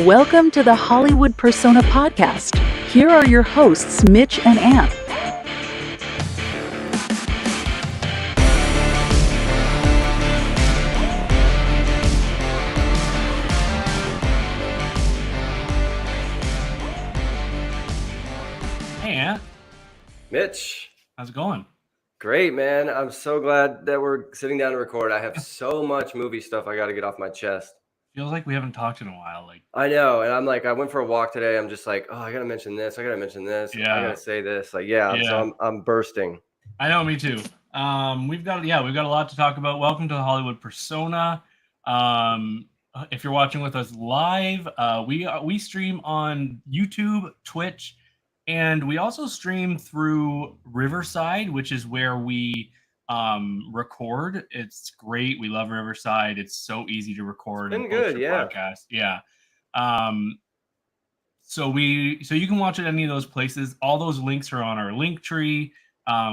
Welcome to the Hollywood Persona Podcast. Here are your hosts, Mitch and Ant. Hey, Ant. Mitch. How's it going? Great, man. I'm so glad that we're sitting down to record. I have so much movie stuff I got to get off my chest. Feels like we haven't talked in a while. I know, and I went for a walk today. I'm just like, oh, I gotta mention this. I gotta mention this. Yeah. I gotta say this. So I'm bursting. I know, me too. We've got a lot to talk about. Welcome to the Hollywood Persona. If you're watching with us live, we stream on YouTube, Twitch, and we also stream through Riverside, which is where we record. It's great. We love Riverside. It's so easy to record. It's been good, yeah. Podcast. Yeah. So you can watch it at any of those places. All those links are on our link tree,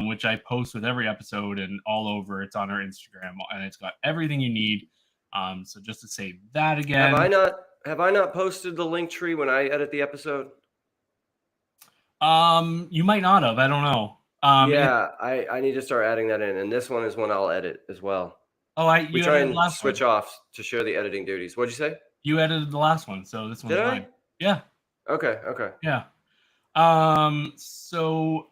which I post with every episode and all over. It's on our Instagram, and it's got everything you need. So just to say that again, have I not posted the link tree when I edit the episode? You might not have. I don't know. I need to start adding that in, and this one is one I'll edit as well. We try and switch off to share the editing duties. What'd you say? You edited the last one, so this one's fine. Yeah. Okay. Yeah. So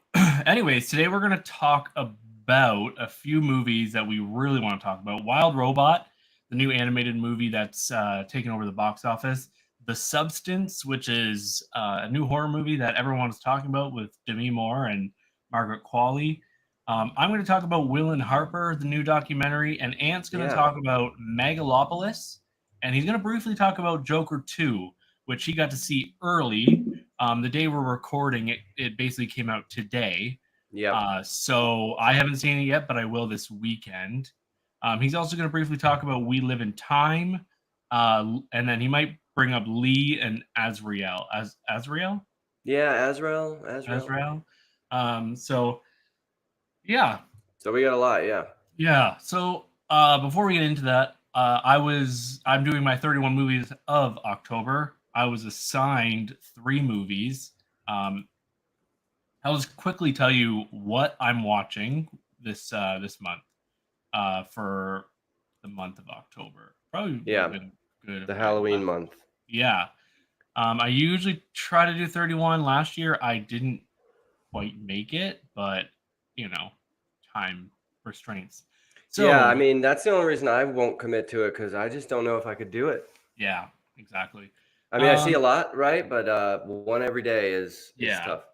anyways, today we're going to talk about a few movies that we really want to talk about. Wild Robot, the new animated movie that's taken over the box office. The Substance, which is a new horror movie that everyone is talking about with Demi Moore and Margaret Qualley. I'm going to talk about Will and Harper, the new documentary, and Ant's going to talk about Megalopolis, and he's going to briefly talk about Joker 2, which he got to see early. The day we're recording, it basically came out today. Yeah. So I haven't seen it yet, but I will this weekend. He's also going to briefly talk about We Live in Time, and then he might bring up Lee and Azreal. Azreal? Yeah, Azreal. So yeah. So we got a lot, yeah. Yeah. So before we get into that, I'm doing my 31 movies of October. I was assigned 3 movies. I'll just quickly tell you what I'm watching this month for the month of October. Probably been good. The Halloween month. Yeah. I usually try to do 31. Last year I didn't quite make it, but time restraints. So yeah, I mean, that's the only reason I won't commit to it, because I just don't know if I could do it. Yeah, exactly. I mean, I see a lot, right? But one every day is tough.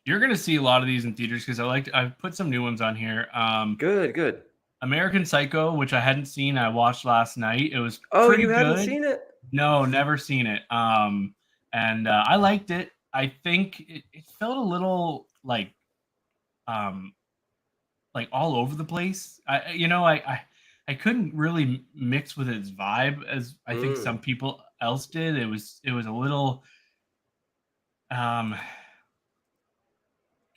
You're gonna see a lot of these in theaters because I've put some new ones on here. Good. American Psycho, which I hadn't seen, I watched last night. It was pretty good. Haven't seen it? No, never seen it. And I liked it. I think it felt a little like all over the place. I couldn't really mix with its vibe as I think some people else did. It was a little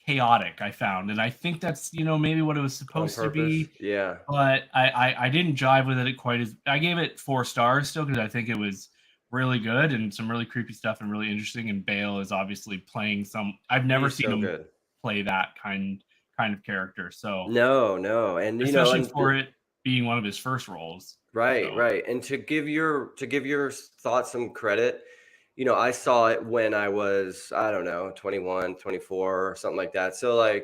chaotic, I found, and I think that's maybe what it was supposed to be. Yeah. But I didn't jive with it quite as. I gave it 4 stars still because I think it was really good and some really creepy stuff and really interesting. And Bale is obviously playing some. I've never seen him play that kind of character. So no, and especially for it being one of his first roles. Right. And to give your thoughts some credit, I saw it when I was, I don't know, 21, 24 or something like that. So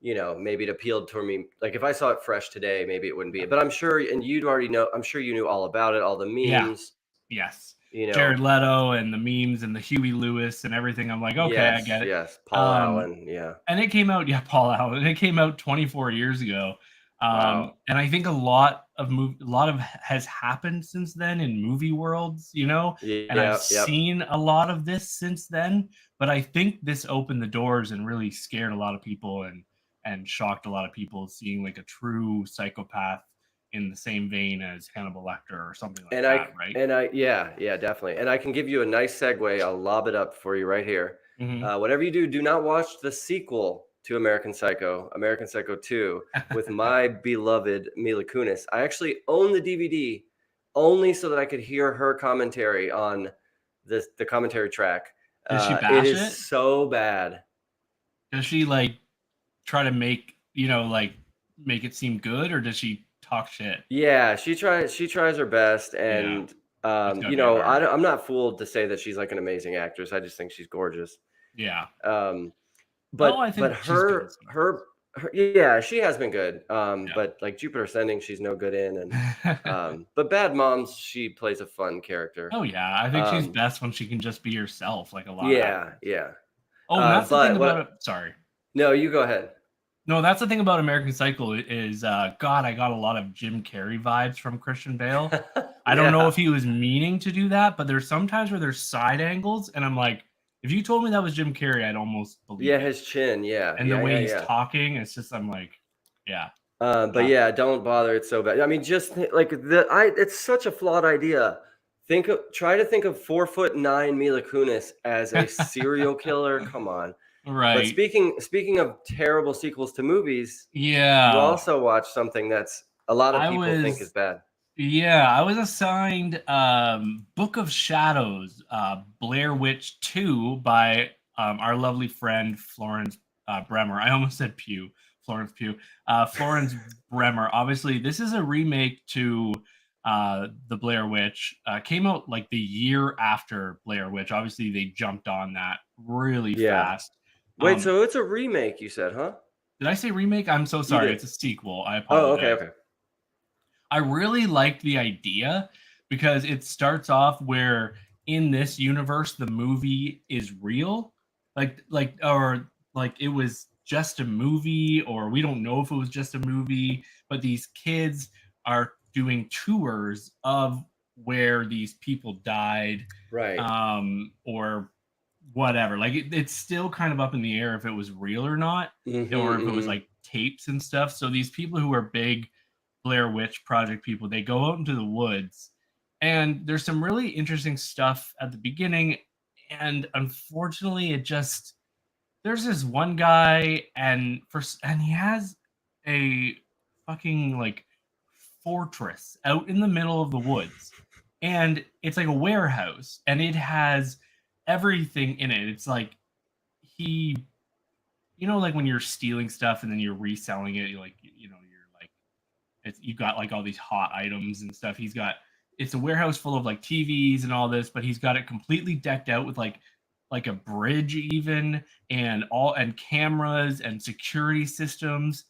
maybe it appealed to me. Like if I saw it fresh today, maybe it wouldn't be. But I'm sure, and you'd already know, I'm sure you knew all about it, all the memes. Yeah. Yes. Jared Leto and the memes and the Huey Lewis and everything. I'm like, okay, I get it. Yes. Paul Allen. Yeah. And it came out, Paul Allen. It came out 24 years ago. Wow. And I think a lot of has happened since then in movie worlds, and I've seen a lot of this since then, but I think this opened the doors and really scared a lot of people and shocked a lot of people, seeing like a true psychopath in the same vein as Hannibal Lecter or something like that, right? And yeah, definitely. And I can give you a nice segue. I'll lob it up for you right here. Mm-hmm. Whatever you do not watch the sequel to American Psycho 2, with my beloved Mila Kunis. I actually own the DVD only so that I could hear her commentary on the commentary track. Does she It bash is it? so bad. Does she like try to make like make it seem good, or does she talk shit? Yeah, she tries her best, Yeah, and that's gotta be hard. I'm not fooled to say that she's like an amazing actress. I just think she's gorgeous. Yeah. Um, Oh, I but think she's good. her yeah, she has been good. Yeah. But like Jupiter Ascending, she's no good in, and but Bad Moms, she plays a fun character. Oh yeah, I think she's best when she can just be herself, like a lot of actors. Yeah. Oh, and that's the thing But about it. what? Sorry. No, you go ahead. No, that's the thing about American Psycho is God, I got a lot of Jim Carrey vibes from Christian Bale. I don't know if he was meaning to do that, but there's sometimes where there's side angles, and I'm like, if you told me that was Jim Carrey, I'd almost believe it. His chin, And the way he's talking, it's just I'm like, yeah. But yeah, don't bother. It's so bad. I mean, just like it's such a flawed idea. Try to think of 4'9" Mila Kunis as a serial killer. Come on. Right. But speaking of terrible sequels to movies, yeah, you also watched something that's a lot of people think is bad. Yeah, I was assigned Book of Shadows, Blair Witch 2 by our lovely friend Florence Bremer. I almost said Pugh. Florence Pugh. Florence Bremer. Obviously, this is a remake to the Blair Witch. Came out like the year after Blair Witch. Obviously, they jumped on that really fast. Wait, so it's a remake, you said, huh? Did I say remake? I'm so sorry. It's a sequel. I apologize. Oh, okay. I really liked the idea because it starts off where in this universe the movie is real, like it was just a movie, or we don't know if it was just a movie, but these kids are doing tours of where these people died, right? Or whatever. Like it's still kind of up in the air if it was real or not, or if it was like tapes and stuff. So these people who are big Blair Witch Project people, they go out into the woods, and there's some really interesting stuff at the beginning, and unfortunately there's this one guy, and he has a fucking like fortress out in the middle of the woods, and it's like a warehouse, and it has everything in it. It's like like when you're stealing stuff and then you're reselling it, you're like you got like all these hot items and stuff. It's a warehouse full of like TVs and all this, but he's got it completely decked out with like a bridge even, and cameras and security systems.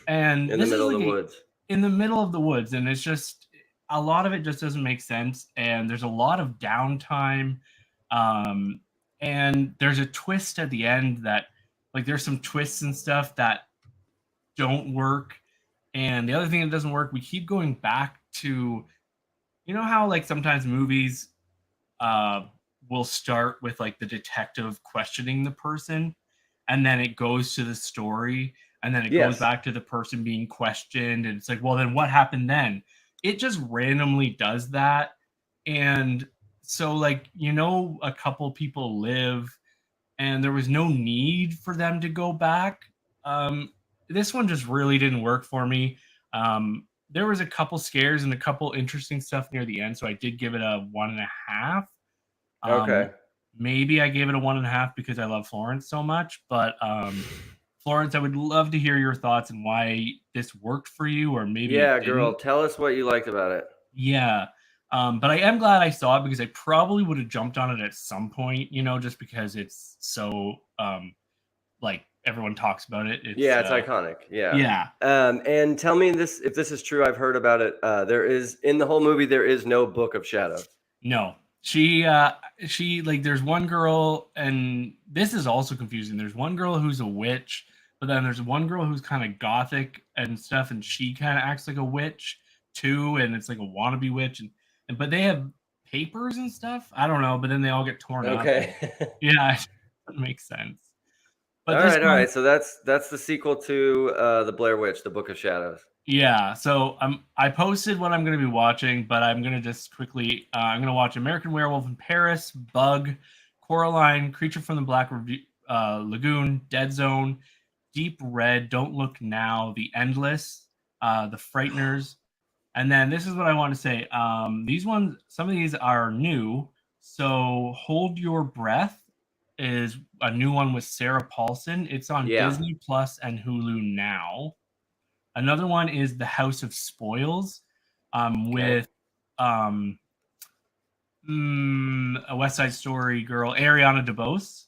And in the middle of the woods. In the middle of the woods. And it's just a lot of it just doesn't make sense. And there's a lot of downtime. And there's a twist at the end that like there's some twists and stuff that don't work. And the other thing that doesn't work, we keep going back to, how like sometimes movies will start with like the detective questioning the person, and then it goes to the story, and then it goes back to the person being questioned, and it's like, well, then what happened then? It just randomly does that. And so like, a couple people live, and there was no need for them to go back. This one just really didn't work for me. There was a couple scares and a couple interesting stuff near the end, so I did give it a 1.5. Okay. Maybe I gave it a 1.5 because I love Florence so much, but Florence, I would love to hear your thoughts and why this worked for you, or maybe girl, tell us what you liked about it. Yeah. But I am glad I saw it because I probably would have jumped on it at some point, just because it's so like everyone talks about it. It's iconic. Yeah. And tell me this, if this is true. I've heard about it. There is, in the whole movie, there is no Book of Shadows. No. She like, there's one girl, and this is also confusing. There's one girl who's a witch, but then there's one girl who's kind of gothic and stuff, and she kind of acts like a witch too, and it's like a wannabe witch, but they have papers and stuff. I don't know, but then they all get torn up. Okay. Yeah, it makes sense. But all right. So that's the sequel to the Blair Witch, the Book of Shadows. Yeah. So I posted what I'm going to be watching, but I'm going to just quickly. I'm going to watch American Werewolf in Paris, Bug, Coraline, Creature from the Black Lagoon, Dead Zone, Deep Red, Don't Look Now, The Endless, The Frighteners, and then this is what I want to say. Some of these are new. So Hold Your Breath is a new one with Sarah Paulson. It's on Yeah. Disney Plus and Hulu now. Another one is The House of Spoils, with a West Side Story girl, Ariana DeBose.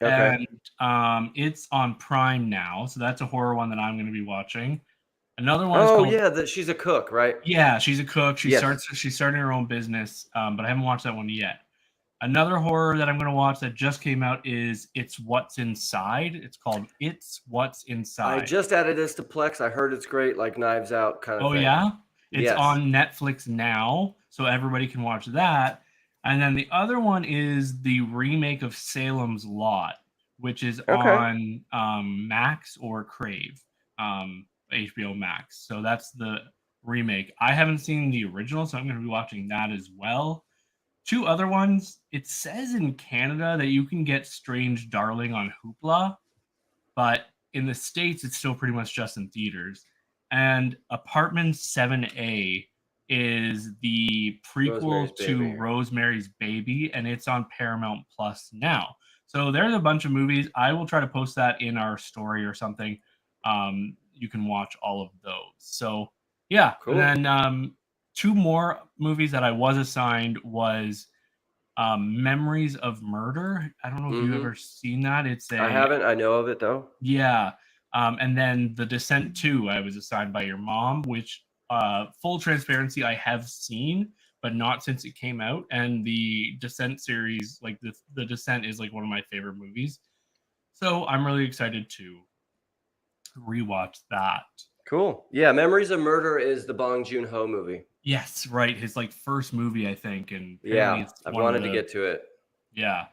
Okay. And it's on Prime now, so that's a horror one that I'm going to be watching. Another one is Oh called yeah, she's a cook, right? Yeah, she's a cook. She's Yes. starting her own business, but I haven't watched that one yet. Another horror that I'm going to watch that just came out is It's What's Inside. It's called It's What's I Inside. just added this to Plex. I heard it's great, like Knives Out kind of Oh thing. yeah, it's Yes. on Netflix now, so everybody can watch that. And then the other one is the remake of Salem's Lot, which is on Max or Crave, HBO Max. So that's the remake. I haven't seen the original, so I'm going to be watching that as well. Two other ones. It says in Canada that you can get Strange Darling on Hoopla, but in the States, it's still pretty much just in theaters. And Apartment 7A is the prequel to Rosemary's Baby, and it's on Paramount Plus now. So there's a bunch of movies. I will try to post that in our story or something. You can watch all of those. So yeah, Cool. And then two more movies that I was assigned was Memories of Murder. I don't know if you've ever seen that. I haven't. I know of it though. Yeah. And then The Descent 2, I was assigned by your mom, which full transparency, I have seen, but not since it came out. And the Descent series, like the Descent is like one of my favorite movies. So I'm really excited to rewatch that. Cool. Yeah, Memories of Murder is the Bong Joon-ho movie. Yes, right. His like first movie, I think. And yeah, I've wanted to get to it. Yeah.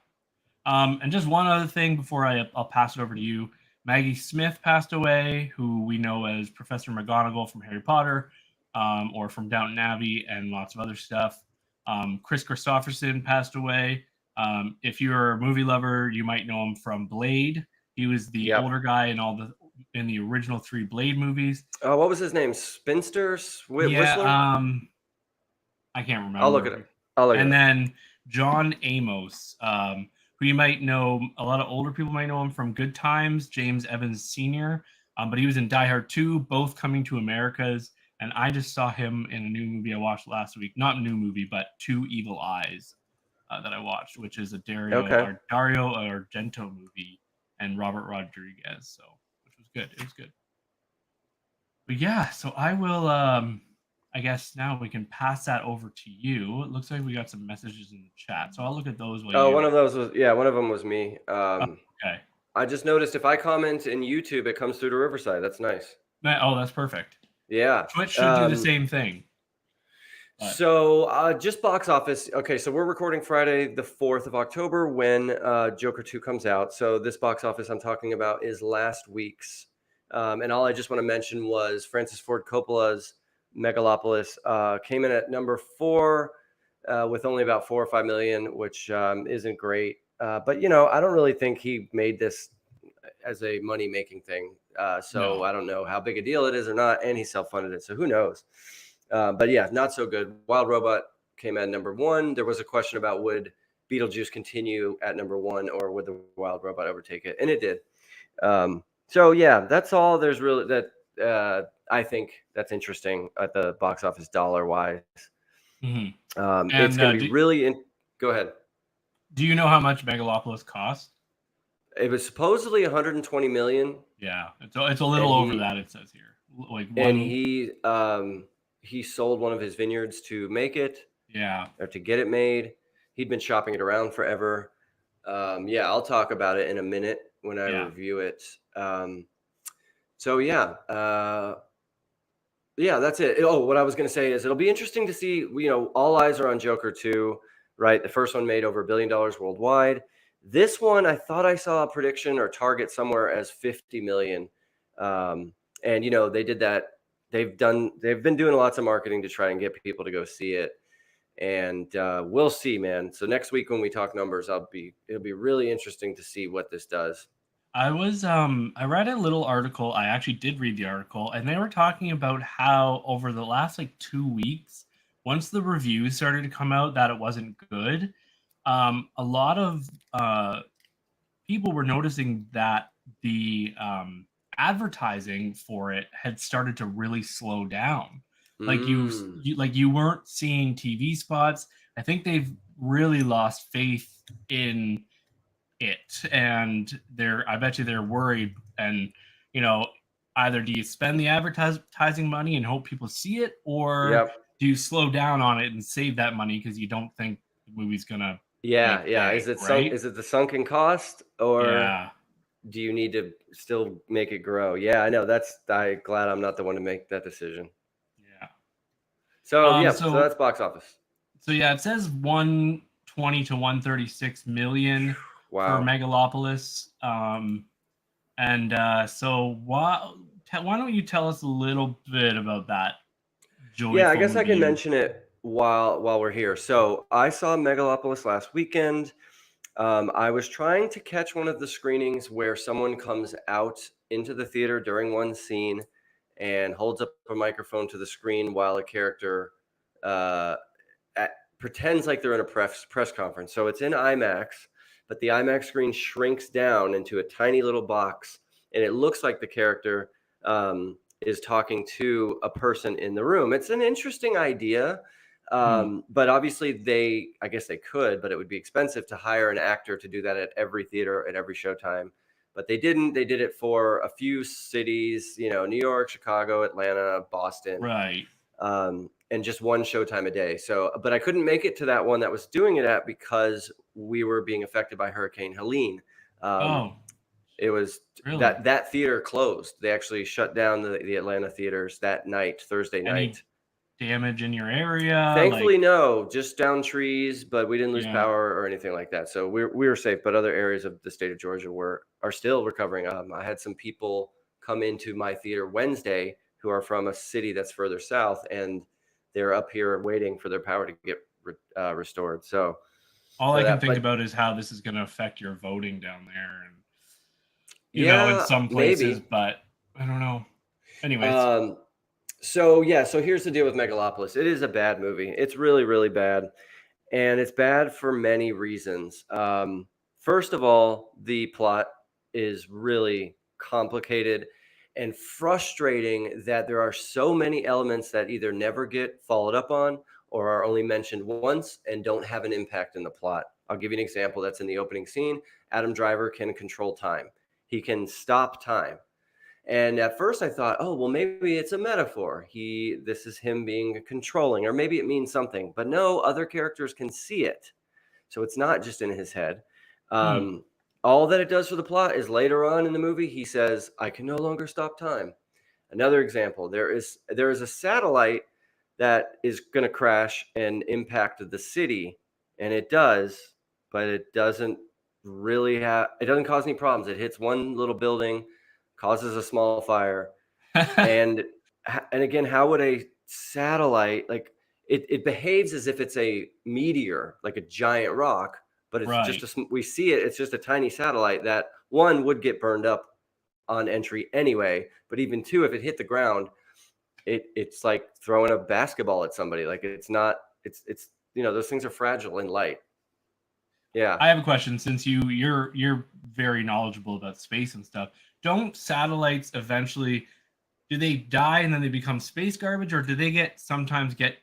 And just one other thing before I'll pass it over to you. Maggie Smith passed away, who we know as Professor McGonagall from Harry Potter, or from Downton Abbey and lots of other stuff. Chris Christopherson passed away. If you're a movie lover, you might know him from Blade. He was the older guy in the original 3 Blade movies. What was his name? Spinster? Whistler? I can't remember. I'll look at it. And then John Amos, who you might know, a lot of older people might know him from Good Times, James Evans Sr., but he was in Die Hard 2, both Coming to Americas, and I just saw him in a new movie I watched last week. Not a new movie, but Two Evil Eyes that I watched, which is a Dario Argento movie, and Robert Rodriguez, so which was good. It was good. But yeah, so I will... I guess now we can pass that over to you. It looks like we got some messages in the chat, so I'll look at those. One of them was me. Okay. I just noticed if I comment in YouTube, it comes through to Riverside. That's nice. Oh, that's perfect. Yeah. Twitch should do the same thing. So just box office. Okay, so we're recording Friday, the 4th of October, when Joker 2 comes out. So this box office I'm talking about is last week's. And all I just want to mention was Francis Ford Coppola's Megalopolis came in at number 4 with only about 4 or 5 million, which isn't great. But, I don't really think he made this as a money-making thing. So I don't know how big a deal it is or not, and he self-funded it, so who knows? But yeah, not so good. Wild Robot came at number 1. There was a question about would Beetlejuice continue at number 1 or would the Wild Robot overtake it, and it did. So yeah, that's all there's really that I think that's interesting at the box office dollar-wise. Mm-hmm. It's going to be really go ahead. Do you know how much Megalopolis cost? It was supposedly 120 million. Yeah, it's a little over that, it says here. And he sold one of his vineyards to make it. Yeah. Or to get it made. He'd been shopping it around forever. I'll talk about it in a minute when I review it. So that's it. Oh, what I was going to say is it'll be interesting to see, all eyes are on Joker 2, right? The first one made over $1 billion worldwide. This one, I thought I saw a prediction or target somewhere as 50 million. And they did that. They've been doing lots of marketing to try and get people to go see it. And we'll see, man. So next week when we talk numbers, it'll be really interesting to see what this does. I read a little article. I actually did read the article, and they were talking about how over the last 2 weeks, once the reviews started to come out that it wasn't good, a lot of people were noticing that the advertising for it had started to really slow down. Like you weren't seeing TV spots. I think they've really lost faith in it, and I bet you they're worried. And either do you spend the advertising money and hope people see it, or do you slow down on it and save that money because you don't think the movie's gonna Yeah. bank, Is it right? is it the sunken cost, or Yeah. do you need to still make it grow? Yeah, I know. I'm glad I'm not the one to make that decision. Yeah. So So that's box office. So yeah, it says 120 to 136 million Wow. for Megalopolis. So why don't you tell us a little bit about that joyful Yeah, I guess I can review? mention it while we're here. So I saw Megalopolis last weekend. I was trying to catch one of the screenings where someone comes out into the theater during one scene and holds up a microphone to the screen while a character pretends like they're in a press conference. So it's in IMAX, but the IMAX screen shrinks down into a tiny little box, and it looks like the character is talking to a person in the room. It's an interesting idea. But obviously I guess they could, but it would be expensive to hire an actor to do that at every theater at every showtime. But they didn't. They did it for a few cities, New York, Chicago, Atlanta, Boston. Right. And just one showtime a day. So, but I couldn't make it to that one that was doing it at because we were being affected by Hurricane Helene. It was really? that theater closed. They actually shut down the Atlanta theaters that night, Thursday night. Damage in your area? Thankfully, no, just down trees, but we didn't lose power or anything like that. So we were safe, but other areas of the state of Georgia are still recovering. I had some people come into my theater Wednesday who are from a city that's further south, and they're up here waiting for their power to get restored. So all I can think about is how this is going to affect your voting down there, and in some places, maybe. But I don't know. Anyways. So here's the deal with Megalopolis. It is a bad movie. It's really, really bad. And it's bad for many reasons. First of all, the plot is really complicated and frustrating that there are so many elements that either never get followed up on or are only mentioned once and don't have an impact in the plot. I'll give you an example that's in the opening scene. Adam Driver can control time. He can stop time. And at first I thought, oh, well, maybe it's a metaphor. This is him being controlling, or maybe it means something. But no, other characters can see it. So it's not just in his head. All that it does for the plot is later on in the movie, he says, I can no longer stop time. Another example, there is a satellite that is going to crash and impact the city. And it does, but it doesn't cause any problems. It hits one little building, causes a small fire. and again, how would a satellite, like it behaves as if it's a meteor, like a giant rock, but it's we see it, it's just a tiny satellite that one would get burned up on entry anyway. But even two, if it hit the ground, it's like throwing a basketball at somebody. Like it's those things are fragile in light. Yeah. I have a question, since you're very knowledgeable about space and stuff. Don't satellites eventually, do they die and then they become space garbage, or do they sometimes get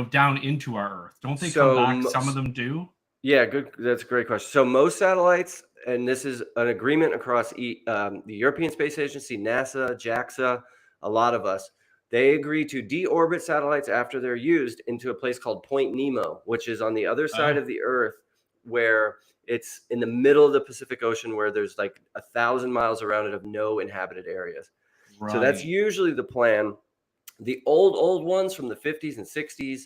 down into our Earth? Don't they come back? Some of them do. Yeah, good. That's a great question. So most satellites, and this is an agreement across the European Space Agency, NASA, JAXA, a lot of us, they agree to deorbit satellites after they're used into a place called Point Nemo, which is on the other side of the Earth, where it's in the middle of the Pacific Ocean, where there's like 1,000 miles around it of no inhabited areas. Right. So that's usually the plan. The old ones from the 50s and 60s,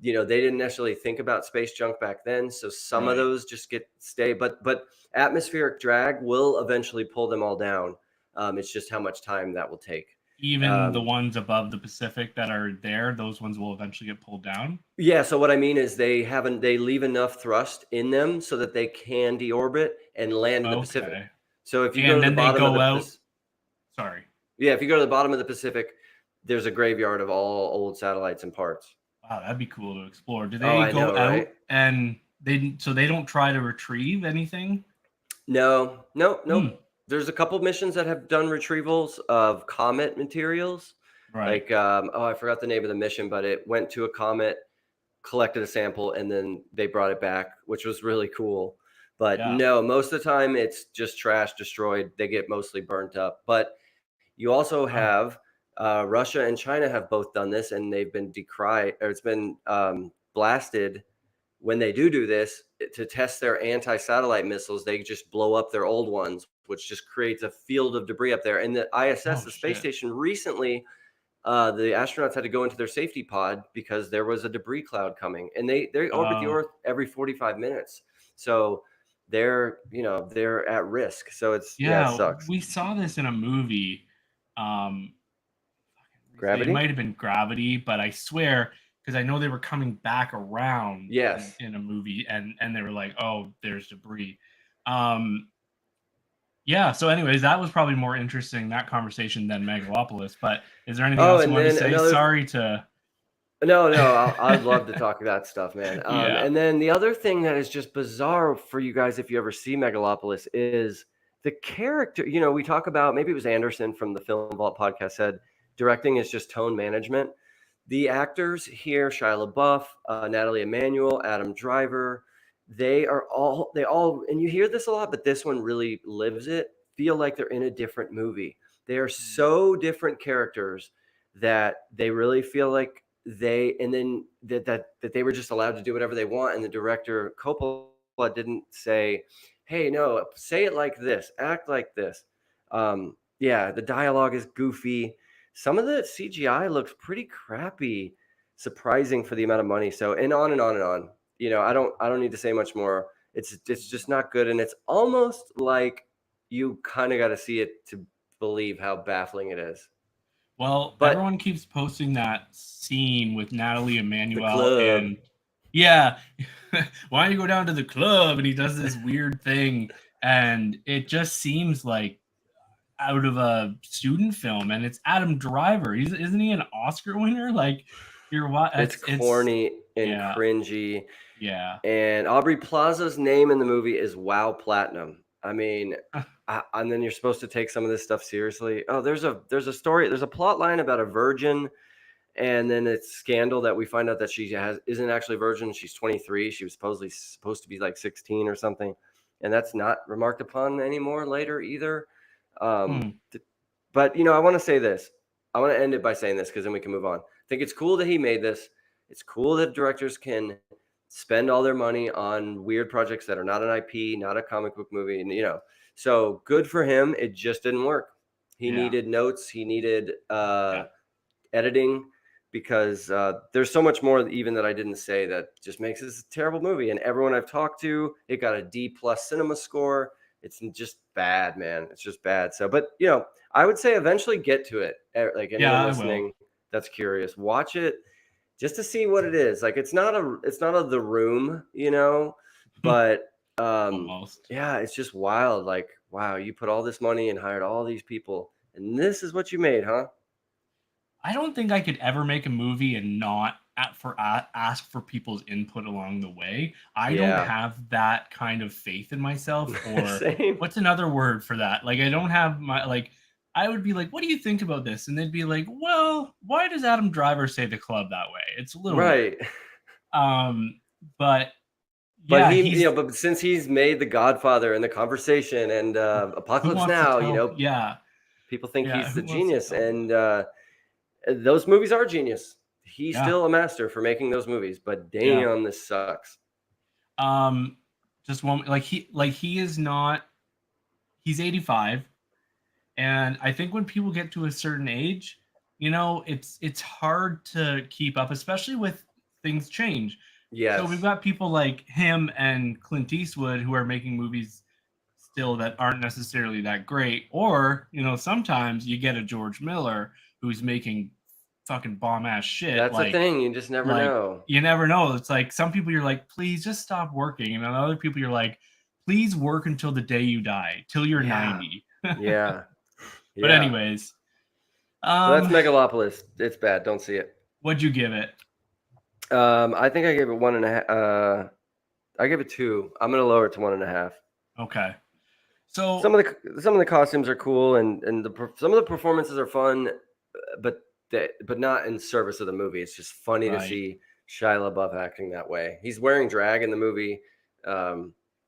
they didn't necessarily think about space junk back then. So some of those just stay, but atmospheric drag will eventually pull them all down. It's just how much time that will take. Even the ones above the Pacific that are there, those ones will eventually get pulled down? Yeah, so what I mean is they leave enough thrust in them so that they can deorbit and land in the Pacific. So if you go to the bottom of the if you go to the bottom of the Pacific, there's a graveyard of all old satellites and parts. Wow, that'd be cool to explore. Do Oh, they I go know, out right? and they don't try to retrieve anything? No, nope, Hmm. nope. There's a couple missions that have done retrievals of comet materials. Right. Like, oh, I forgot the name of the mission, but it went to a comet, collected a sample, and then they brought it back, which was really cool. But Yeah. no, most of the time it's just trash, destroyed. They get mostly burnt up. But you also Wow. have Russia and China have both done this, and they've been decried, or it's been blasted when they do this to test their anti-satellite missiles. They just blow up their old ones, which just creates a field of debris up there. And the ISS, Oh the space shit. station, recently, the astronauts had to go into their safety pod because there was a debris cloud coming, and they orbit the Oh. Earth every 45 minutes. So they're at risk. So it Yeah, sucks. we saw this in a movie. Um, recently. It Gravity? might have been Gravity, but I swear, because I know they were coming back around Yes. in a movie, and they were like, "Oh, there's debris." Um, yeah. So, anyways, that was probably more interesting, that conversation, than Megalopolis. But is there anything Oh, else you and wanted to then say? another. Sorry to. No, no, I'd love to talk that stuff, man. Yeah. And then the other thing that is just bizarre for you guys, if you ever see Megalopolis, is the character. We talk about, maybe it was Anderson from the Film Vault podcast said directing is just tone management. The actors here, Shia LaBeouf, Natalie Emmanuel, Adam Driver, they all, and you hear this a lot, but this one really lives it, feel like they're in a different movie. They are so different characters that they really feel like and then that they were just allowed to do whatever they want. And the director, Coppola, didn't say, hey, no, say it like this, act like this. Yeah, the dialogue is goofy. Some of the CGI looks pretty crappy, surprising for the amount of money. So, and on and on and on. I don't need to say much more. It's just not good, and it's almost like you kind of got to see it to believe how baffling it is. Well, But everyone keeps posting that scene with Natalie the Emmanuel, club, and yeah, why don't you go down to the club? And he does this weird thing, and it just seems like out of a student film, and it's Adam Driver. Isn't he an Oscar winner? Like, you're what? it's It's corny and yeah, cringy. yeah. And Aubrey Plaza's name in the movie is Wow Platinum. I mean, and then you're supposed to take some of this stuff seriously. Oh, there's a story, there's a plot line about a virgin, and then it's scandal that we find out that she isn't actually a virgin. She's 23. She was supposed to be like 16 or something, and that's not remarked upon anymore later either. Hmm. But I want to say this. I want to end it by saying this because then we can move on. I think it's cool that he made this. It's cool that directors can spend all their money on weird projects that are not an IP, not a comic book movie, and so good for him. It just didn't work. He Yeah, needed notes. He needed yeah. editing, because there's so much more even that I didn't say that just makes this a terrible movie. And everyone I've talked to, it got a D+ cinema score. It's just bad, man. It's just bad. So, but I would say eventually get to it. Like anyone Yeah, I will. listening that's curious, watch it just to see what it is. Like it's not a The Room, but Almost. yeah, it's just wild. Like, wow, you put all this money and hired all these people, and this is what you made, huh? I don't think I could ever make a movie and not ask for people's input along the way. I don't Yeah. have that kind of faith in myself, or Same. what's another word for that? Like, I don't have my like. I would be like, "What do you think about this?" And they'd be like, "Well, why does Adam Driver say the club that way? It's a little weird." Right. But But yeah, but since he's made The Godfather and The Conversation and who Apocalypse wants to Now, tell? Yeah, people think yeah, he's the who wants to genius, tell me and that? those movies are genius. He's Yeah. still a master for making those movies, but Yeah. damn, this sucks. Just one, he is not. He's 85. And I think when people get to a certain age, it's hard to keep up, especially with things change. So we've Yes. got people like him and Clint Eastwood who are making movies still that aren't necessarily that great. Or, sometimes you get a George Miller who's making fucking bomb ass shit. That's the thing. You just never Like know. you never know. It's like some people you're like, please just stop working. And then other people you're like, please work until the day you die, till you're Yeah. 90. Yeah. But Yeah. anyways, So that's Megalopolis. It's bad. Don't see it. what'd you give it? I think I gave it 1.5. I gave it 2. I'm gonna lower it to 1.5. Okay. So Some of the costumes are cool, and some of the performances are fun, but not in service of the movie. It's just funny to right. see Shia LaBeouf acting that way. He's wearing drag in the movie.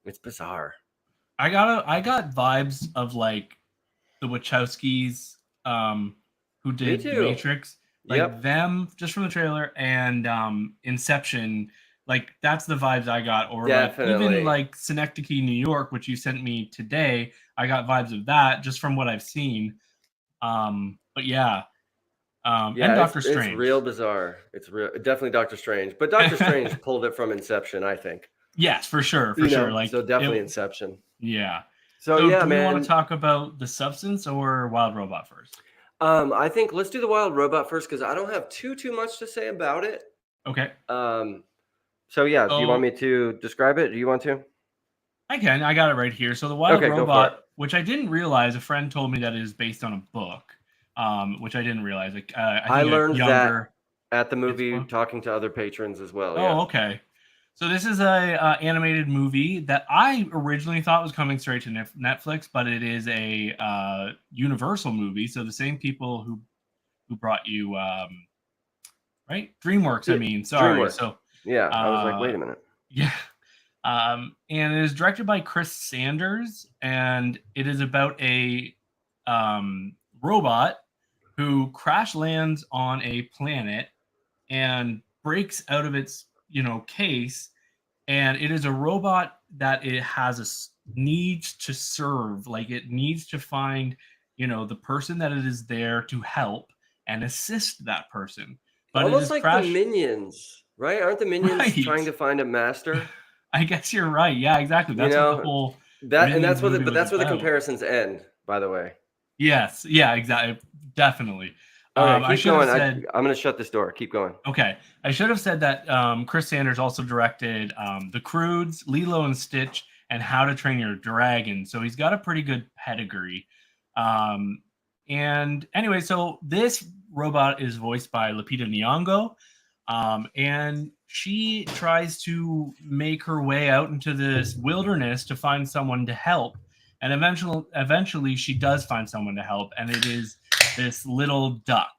It's bizarre. I got vibes of like the Wachowskis, who Me did The too. Matrix, like Yep. them just from the trailer, and Inception. Like that's the vibes I got, or like even Definitely. like Synecdoche, New York, which you sent me today. I got vibes of that just from what I've seen. But yeah, and Yeah, Doctor it's real Strange. bizarre. It's real, definitely Doctor Strange, but Doctor Strange pulled it from Inception, I think. Yes, for sure, for sure. So Like it, definitely Inception. yeah. So So yeah, do we want to man. talk about the substance or Wild Robot first? I think let's do the Wild Robot first because I don't have too much to say about it. Okay. Um, so yeah, do you want So me to describe it? Do you want to? I can. I got it right here. So the Wild Okay, go for it. Robot, which I didn't realize, a friend told me that it is based on a book, which I didn't realize. Like, I I think a learned that younger at the kid's movie book. talking to other patrons as well. Yeah. Oh, okay. So this is a animated movie that I originally thought was coming straight to Netflix, but it is a Universal movie. So the same people who brought you, right, DreamWorks. I Yeah, mean, sorry. DreamWorks. So, Yeah, I was like, uh, wait a minute. yeah. And it is directed by Chris Sanders, and it is about a robot who crash lands on a planet and breaks out of its case, and it is a robot that it has needs to serve, like it needs to find the person that it is there to help and assist that person, but it Almost is like the crash. Minions, right? Aren't the Minions trying Right. to find a master? I guess you're right. Yeah, exactly. You That's what the know, whole that and Minions movie but was that's where the about. comparisons end, by the way. Yes. Yeah, exactly. Definitely. Okay, I keep should have going. said, I'm gonna shut this door. Keep going. okay, I should have said that Chris Sanders also directed The Croods, Lilo and Stitch, and How to Train Your Dragon. So he's got a pretty good pedigree. Um, and anyway, so this robot is voiced by Lupita Nyong'o. And she tries to make her way out into this wilderness to find someone to help. And eventually, she does find someone to help, and it is this little duck.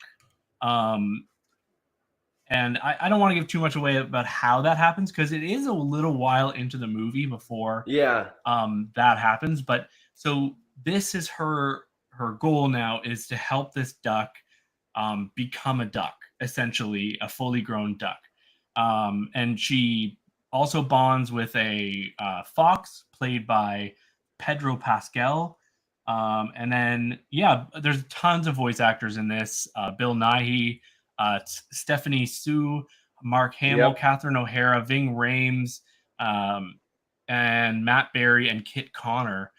Um, and I don't want to give too much away about how that happens because it is a little while into the movie before Yeah. that happens. But so this is her goal now is to help this duck become a duck, essentially a fully grown duck. And she also bonds with a fox played by Pedro Pascal. And then, yeah, there's tons of voice actors in this. Bill Nighy, Stephanie Sue, Mark Hamill, Yep. Catherine O'Hara, Ving Rhames, and Matt Berry and Kit Connor.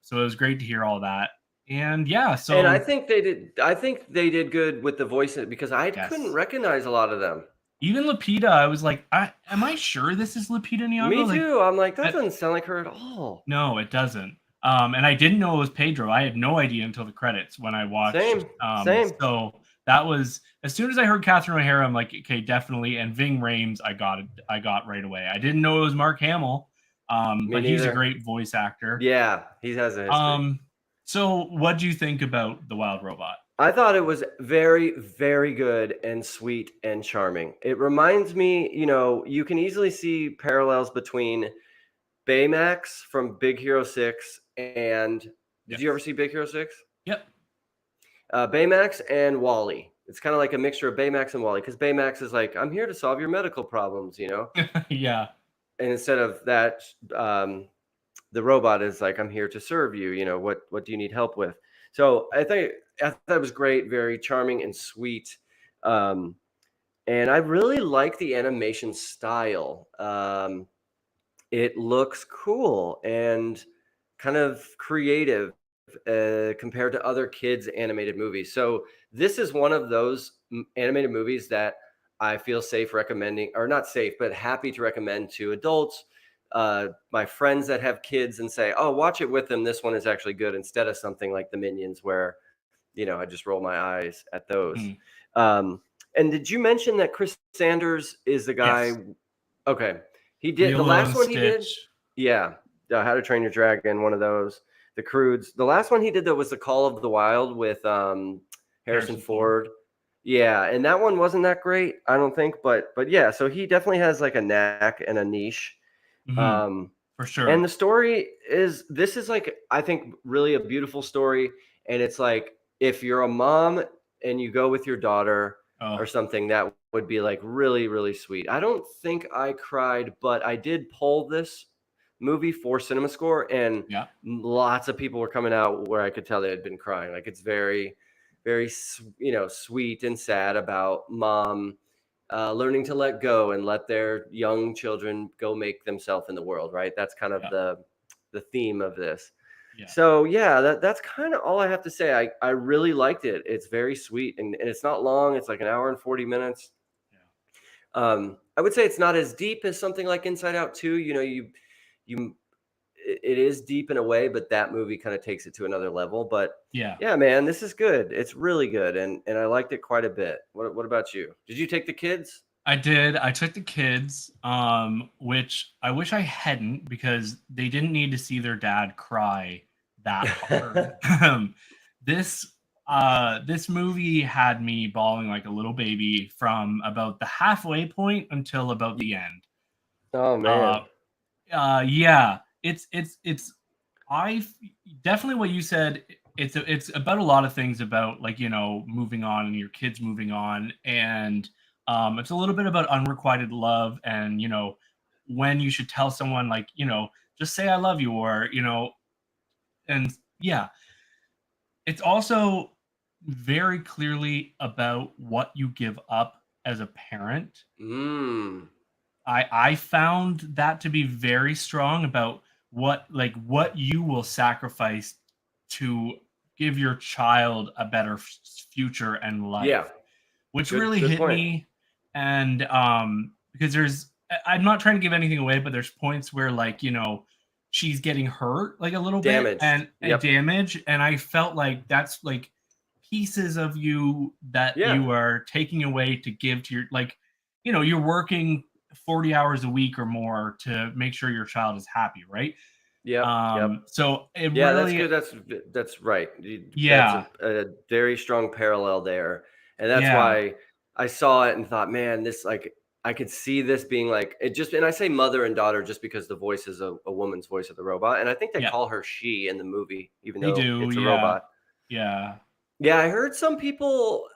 So it was great to hear all that. And yeah, And I so think they did. I think they did good with the voices because I couldn't yes. recognize a lot of them. Even Lupita, I was like, am I sure this is Lupita Me Nyong'o? Like, too. I'm like, that I, doesn't sound like her at all. no, it doesn't. And I didn't know it was Pedro. I had no idea until the credits when I watched. Same. So that was as soon as I heard Catherine O'Hara, I'm like, okay, definitely. And Ving Rhames, I got it. I got right away. I didn't know it was Mark Hamill, Me but he's a neither. great voice actor. Yeah, he has a history. So what do you think about the Wild Robot? I thought it was very, very good and sweet and charming. It reminds me, you can easily see parallels between Baymax from Big Hero 6 and did Yes. you ever see Big Hero 6? Yep. Baymax and Wally. It's kind of like a mixture of Baymax and Wally because Baymax is like, I'm here to solve your medical problems, Yeah. And instead of that, the robot is like, I'm here to serve you. What do you need help with? So I thought it was great, very charming and sweet. And I really like the animation style. It looks cool and kind of creative compared to other kids' animated movies. So this is one of those animated movies that I feel safe recommending, or not safe, but happy to recommend to adults, my friends that have kids, and say, "Oh, watch it with them. This one is actually good," instead of something like the Minions, where I just roll my eyes at those. Mm. And did you mention that Chris Sanders is the guy? Yes. Okay, he did the Lilo last and one he did. Stitch. Yeah, How to Train Your Dragon, one of those. The Croods. The last one he did though was the Call of the Wild with Harrison Ford. Yeah, and that one wasn't that great, I don't think, but yeah, so he definitely has like a knack and a niche. For sure. And the story is like, I think, really a beautiful story. And it's like, if you're a mom and you go with your daughter or something, that would be like really, really sweet. I don't think I cried, but I did poll this movie for CinemaScore, and lots of people were coming out where I could tell they had been crying. Like, it's very, very, sweet and sad about mom learning to let go and let their young children go make themselves in the world, right? That's kind of the theme of this. Yeah. So yeah, that's kind of all I have to say. I really liked it. It's very sweet, and it's not long. It's like an hour and 40 minutes. Yeah. I would say it's not as deep as something like Inside Out 2. It is deep in a way, but that movie kind of takes it to another level. But yeah, man, this is good. It's really good, and I liked it quite a bit. What about you? Did you take the kids? I did. I took the kids, which I wish I hadn't, because they didn't need to see their dad cry that hard. This movie had me bawling like a little baby from about the halfway point until about the end. Oh man. Yeah. It's definitely what you said. It's about a lot of things, about like, moving on and your kids moving on, and it's a little bit about unrequited love, and when you should tell someone, like, just say I love you, or and yeah, it's also very clearly about what you give up as a parent. I found that to be very strong, about what you will sacrifice to give your child a better future and life. Yeah, which really hit me. And because I'm not trying to give anything away, but there's points where, like, she's getting hurt like a little bit and damage, and I felt like that's like pieces of you that you are taking away to give to your, like, you're working 40 hours a week or more to make sure your child is happy, right? So it really, that's good. That's right. That's a very strong parallel there, and that's why I saw it and thought, man, this, like, I could see this being like it just. And I say mother and daughter just because the voice is a woman's voice of the robot, and I think they call her she in the movie, even though it's a robot. Yeah, I heard some people.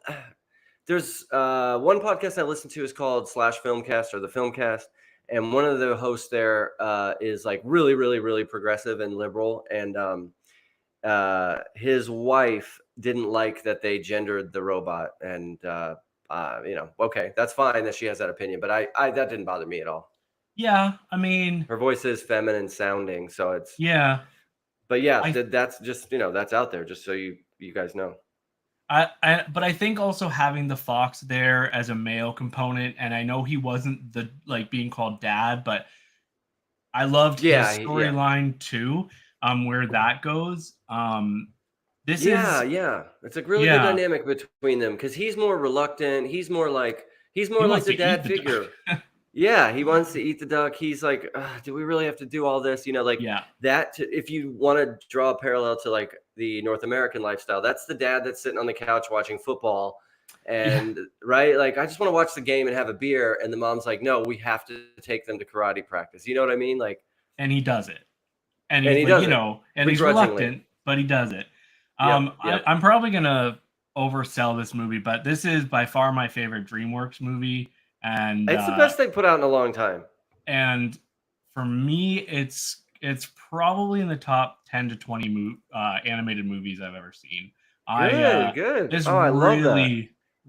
There's one podcast I listen to is called /Filmcast, or the Filmcast. And one of the hosts there is like really, really, really progressive and liberal. And his wife didn't like that they gendered the robot. And, okay, that's fine that she has that opinion. But I that didn't bother me at all. Yeah, I mean, her voice is feminine sounding. So it's. Yeah. But yeah, that's just, that's out there just so you guys know. But I think also having the Fox there as a male component, and I know he wasn't the, like, being called dad, but I loved his storyline too, where that goes. It's a really good dynamic between them, because he's more reluctant. He's more like the dad figure. Yeah, he wants to eat the duck. He's like, do we really have to do all this? If you want to draw a parallel to like the North American lifestyle, that's the dad that's sitting on the couch watching football, and right, like, I just want to watch the game and have a beer, and the mom's like, no, we have to take them to karate practice. You know what I mean? Like, and he does it, and he does it, and he's reluctant, but he does it. I'm probably gonna oversell this movie, but this is by far my favorite DreamWorks movie. And it's the best they put out in a long time. And for me, it's probably in the top 10 to 20 animated movies I've ever seen. Good. This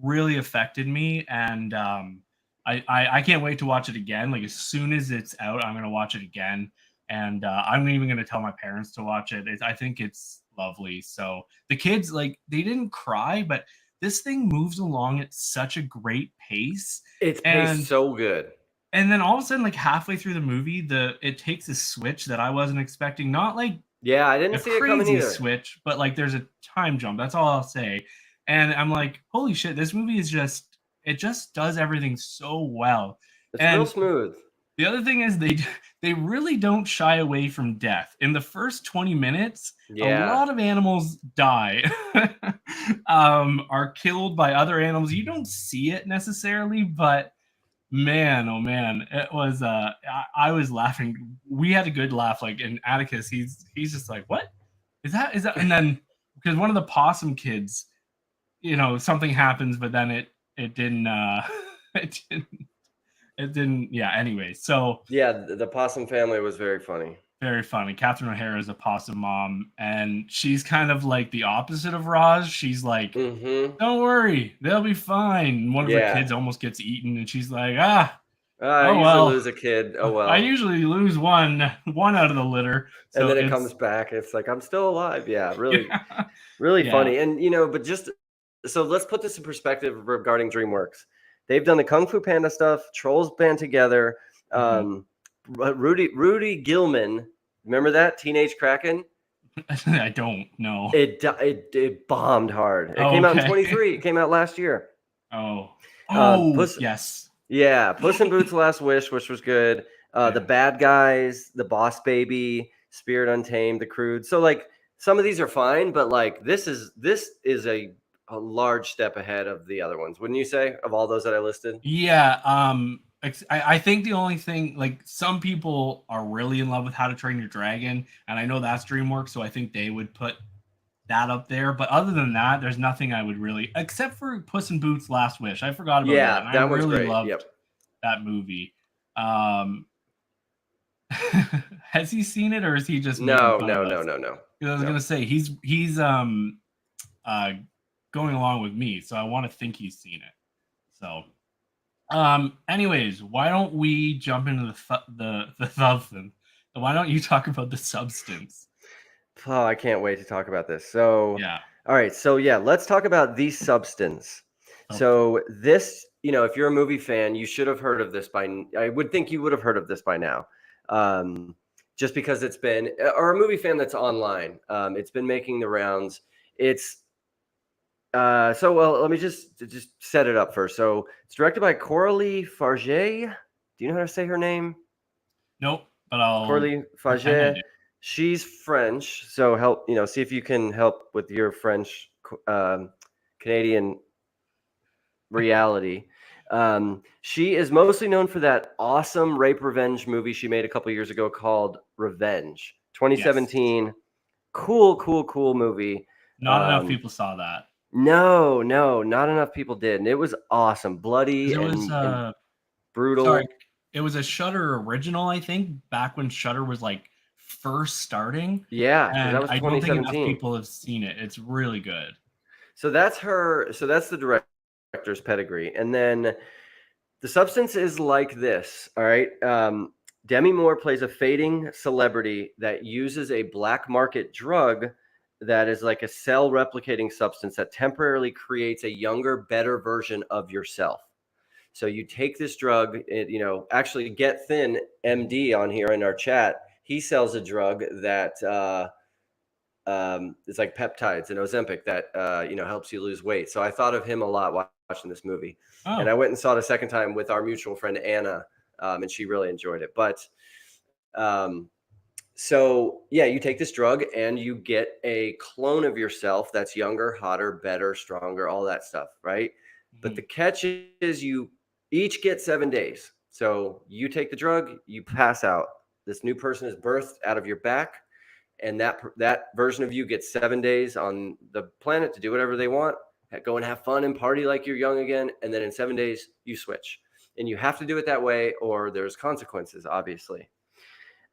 really affected me, and I can't wait to watch it again. Like, as soon as it's out, I'm gonna watch it again, and I'm even gonna tell my parents to watch it. I think it's lovely. So the kids, like, they didn't cry, but this thing moves along at such a great pace. It's paced so good. And then all of a sudden, like halfway through the movie, it takes a switch that I wasn't expecting. Not like I didn't see it coming either. Switch, but like there's a time jump. That's all I'll say. And I'm like, holy shit, this movie is just It just does everything so well. It's real smooth. The other thing is they really don't shy away from death. In the first 20 minutes, a lot of animals die, are killed by other animals. You don't see it necessarily, but man, oh man, it was. I was laughing. We had a good laugh. Like, and Atticus, he's just like, what is that? Is that? And then because one of the possum kids, something happens, but then it didn't. It didn't. Yeah. Anyway, so the possum family was very funny. Very funny. Catherine O'Hara is a possum mom, and she's kind of like the opposite of Roz. She's like, "Don't worry, they'll be fine." One of her kids almost gets eaten, and she's like, I usually lose a kid. Oh well. I usually lose one out of the litter, and then it comes back. It's like I'm still alive. Yeah, really, really funny. And but just so let's put this in perspective regarding DreamWorks. They've done the Kung Fu Panda stuff, Trolls Band Together, Rudy Gilman. Remember that Teenage Kraken? I don't know. It bombed hard. It came out in 23. It came out last year. Yes. Yeah, Puss in Boots: Last Wish, which was good. The Bad Guys, The Boss Baby, Spirit Untamed, The Crude. So like some of these are fine, but like this is a large step ahead of the other ones, wouldn't you say, of all those that I listed? Yeah. I think the only thing, like, some people are really in love with How to Train Your Dragon, and I know that's DreamWorks, so I think they would put that up there. But other than that, there's nothing I would really, except for Puss in Boots: Last Wish. I forgot about that. That was really great. Loved that movie. Has he seen it, or is he just no? Because I was gonna say he's going along with me, so I want to think he's seen it. So. Anyways, why don't we jump into the substance? Why don't you talk about the substance? Oh, I can't wait to talk about this. So all right, so let's talk about the substance. So this, if you're a movie fan, you should have heard of this I would think you would have heard of this by now. Just because it's been, or a movie fan that's online, it's been making the rounds. It's let me just set it up first. So it's directed by Coralie Farge. Do you know how to say her name? Nope, but I'll. Coralie Farge. She's French, so help. See if you can help with your French Canadian reality. She is mostly known for that awesome rape revenge movie she made a couple years ago called Revenge, 2017. Yes. Cool movie. Not enough people saw that. No, not enough people did, and it was awesome, bloody and brutal. Sorry, it was a Shudder original, I think, back when Shudder was like first starting. Yeah, and that was 2017. I don't think enough people have seen it. It's really good. So that's her. So that's the director's pedigree, and then the substance is like this. All right, Demi Moore plays a fading celebrity that uses a black market drug that is like a cell replicating substance that temporarily creates a younger, better version of yourself. So you take this drug, actually Get Thin MD on here in our chat, he sells a drug that it's like peptides and Ozempic that helps you lose weight. So I thought of him a lot watching this movie. And I went and saw it a second time with our mutual friend Anna, and she really enjoyed it. But so you take this drug and you get a clone of yourself that's younger, hotter, better, stronger, all that stuff, right? Mm-hmm. But the catch is you each get 7 days. So you take the drug, you pass out. This new person is birthed out of your back, and that version of you gets 7 days on the planet to do whatever they want, go and have fun and party like you're young again, and then in 7 days you switch. And you have to do it that way, or there's consequences, obviously.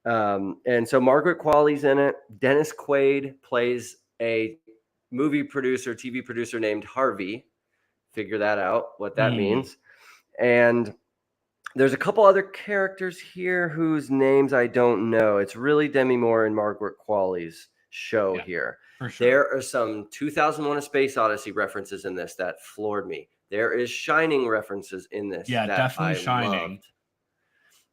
And so Margaret Qualley's in it. Dennis Quaid plays a movie producer, TV producer named Harvey. Figure that out, what that means. And there's a couple other characters here whose names I don't know. It's really Demi Moore and Margaret Qualley's show here. For sure. There are some 2001: A Space Odyssey references in this that floored me. There is Shining references in this. Yeah, that definitely Shining. Loved.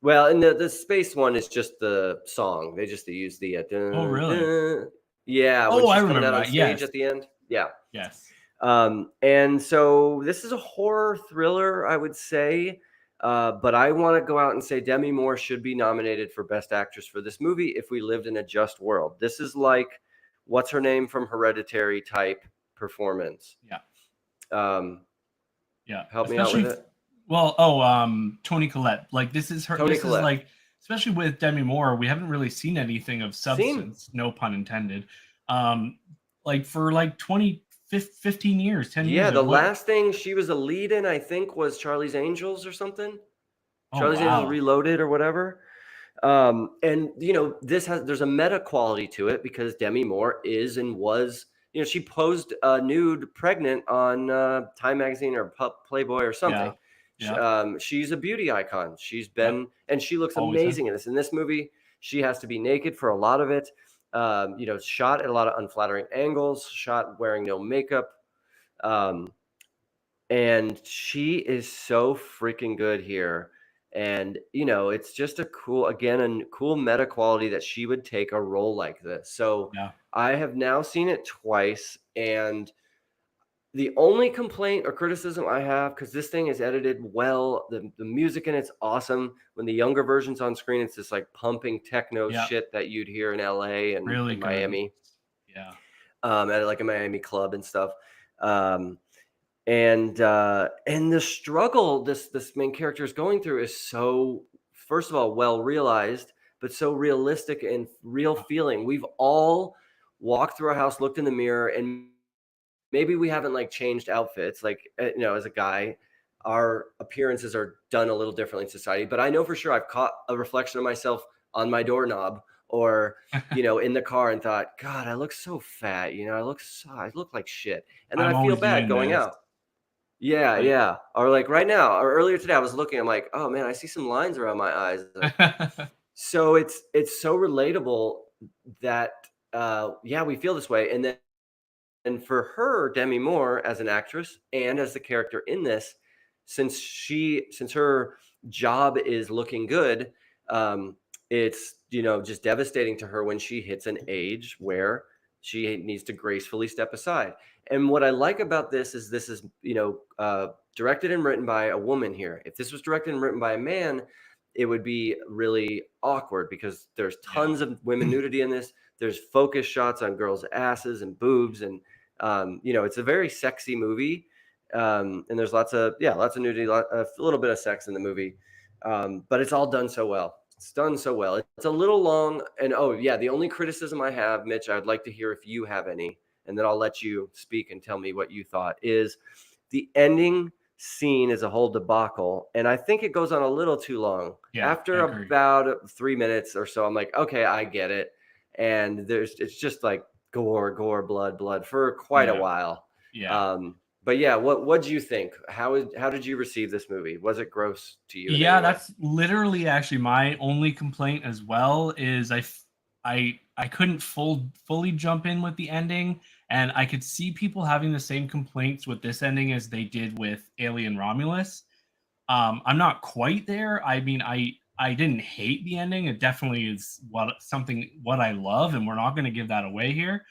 Well, and the space one is just the song. They just use the oh, really? Yeah. Oh, I remember that on that. stage at the end. Yeah. Yes. And so this is a horror thriller, I would say. But I want to go out and say Demi Moore should be nominated for Best Actress for this movie if we lived in a just world. This is like, what's her name from Hereditary type performance. Yeah. Help me out with it. Well, Toni Collette. Like, this is her. This is like, especially with Demi Moore, we haven't really seen anything of substance. No pun intended. Like for like 15 years, 10 years. Yeah, the last thing she was a lead in, I think, was Charlie's Angels or something. Charlie's Angels Reloaded or whatever. And there's a meta quality to it because Demi Moore is and was, she posed nude pregnant on Time Magazine or Playboy or something. She's a beauty icon. She's been, and she looks amazing in this. In this movie, she has to be naked for a lot of it. Shot at a lot of unflattering angles, shot wearing no makeup. And she is so freaking good here. And, it's just a cool meta quality that she would take a role like this. So I have now seen it twice. And the only complaint or criticism I have, because this thing is edited well, the music in it's awesome. When the younger version's on screen, it's this like pumping techno shit that you'd hear in LA and really in Miami. Yeah. At like a Miami club and stuff. And the struggle this main character is going through is so, first of all, well realized, but so realistic and real feeling. We've all walked through a house, looked in the mirror, and maybe we haven't like changed outfits. Like, as a guy, our appearances are done a little differently in society. But I know for sure I've caught a reflection of myself on my doorknob or, in the car and thought, God, I look so fat. I look like shit. And then I feel bad going out. Yeah. Or like right now or earlier today, I was looking, I'm like, oh man, I see some lines around my eyes. So it's so relatable that, we feel this way. And for her, Demi Moore, as an actress and as the character in this, since her job is looking good, it's, just devastating to her when she hits an age where she needs to gracefully step aside. And what I like about this is directed and written by a woman here. If this was directed and written by a man, it would be really awkward because there's tons of women nudity in this. There's focus shots on girls' asses and boobs. And, it's a very sexy movie. And there's lots of nudity, a little bit of sex in the movie. But it's all done so well. It's done so well. It's a little long. And the only criticism I have, Mitch, I'd like to hear if you have any, and then I'll let you speak and tell me what you thought, is the ending scene is a whole debacle. And I think it goes on a little too long. After about 3 minutes or so, I'm like, okay, I get it. And it's just like gore, blood for quite a while. But what do you think? How did you receive this movie? Was it gross to you? Yeah, that's literally actually my only complaint as well. Is I couldn't fully jump in with the ending, and I could see people having the same complaints with this ending as they did with Alien Romulus. I'm not quite there. I mean, I didn't hate the ending. It definitely is what I love, and we're not going to give that away here.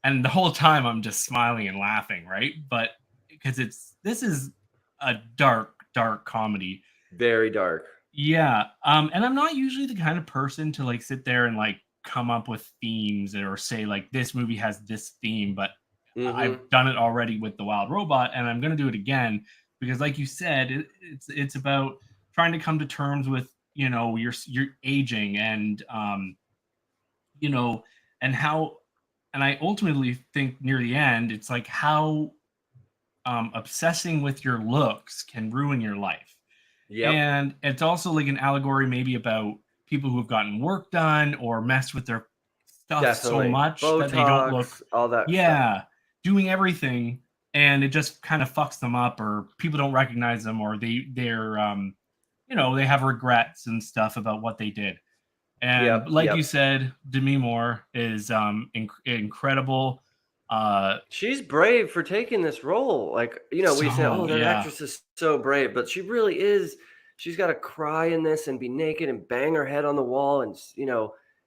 And the whole time I'm just smiling and laughing, right? But because this is a dark comedy. Very dark. Yeah. And I'm not usually the kind of person to like sit there and like come up with themes or say like this movie has this theme, but I've done it already with The Wild Robot, and I'm going to do it again because, like you said, it's about trying to come to terms with your aging and and how. And I ultimately think near the end, it's like how obsessing with your looks can ruin your life. Yeah. And it's also like an allegory maybe about people who have gotten work done or messed with their stuff so much Botox, that they don't look. All that. Yeah. Stuff. Doing everything. And it just kind of fucks them up, or people don't recognize them, or they're they have regrets and stuff about what they did. And you said, Demi Moore is incredible. She's brave for taking this role. Like, we say, that actress is so brave, but she really is. She's got to cry in this and be naked and bang her head on the wall. And,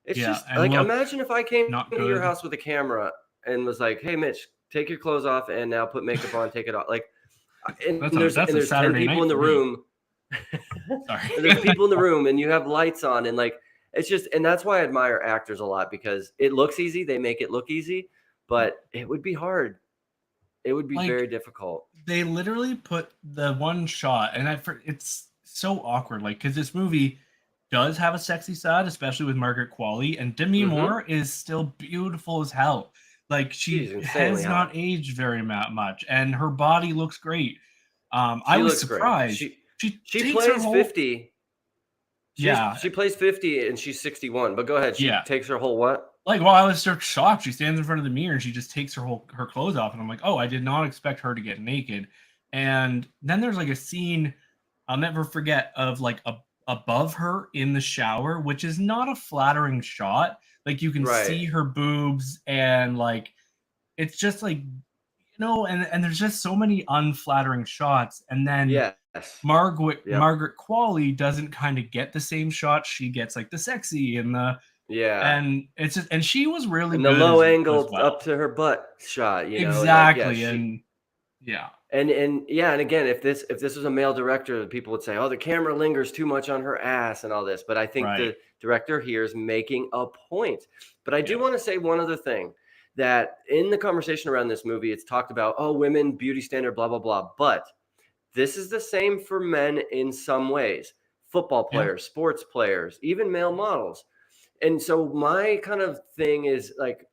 it's just like, imagine if I came to your house with a camera and was like, "Hey, Mitch, take your clothes off and now put makeup on, take it off." Like, and That's a there's 10 Saturday people night in the for me. room. Sorry. And there's people in the room and you have lights on, and like, it's just, and that's why I admire actors a lot, because it looks easy. They make it look easy, but it would be hard. It would be Like, very difficult. They literally put the one shot, and it's so awkward, like, because this movie does have a sexy side, especially with Margaret Qualley, and Demi Moore is still beautiful as hell. Like, she She's insanely has hot. not aged very much, and her body looks great. I She was looks great. surprised. She takes plays her whole 50. Yeah, She plays 50 and she's 61. But go ahead. She yeah. takes her whole what? Like, well, I was so shocked. She stands in front of the mirror and she just takes her clothes off, and I'm like, oh, I did not expect her to get naked. And then there's like a scene I'll never forget of like above her in the shower, which is not a flattering shot. Like, you can Right. see her boobs, and like, it's just like, and there's just so many unflattering shots. And then Yes. Margaret Yep. Qualley doesn't kind of get the same shot. She gets like the sexy and the and it's just, and she was really and good the low as angle well. up to her butt shot, you know. Exactly. And yeah. And again, if this was a male director, people would say, "Oh, the camera lingers too much on her ass and all this." But I think the director here is making a point. But I do want to say one other thing, that in the conversation around this movie, it's talked about, oh, women, beauty standard, blah, blah, blah. But this is the same for men in some ways. Football players, sports players, even male models. And so my kind of thing is like,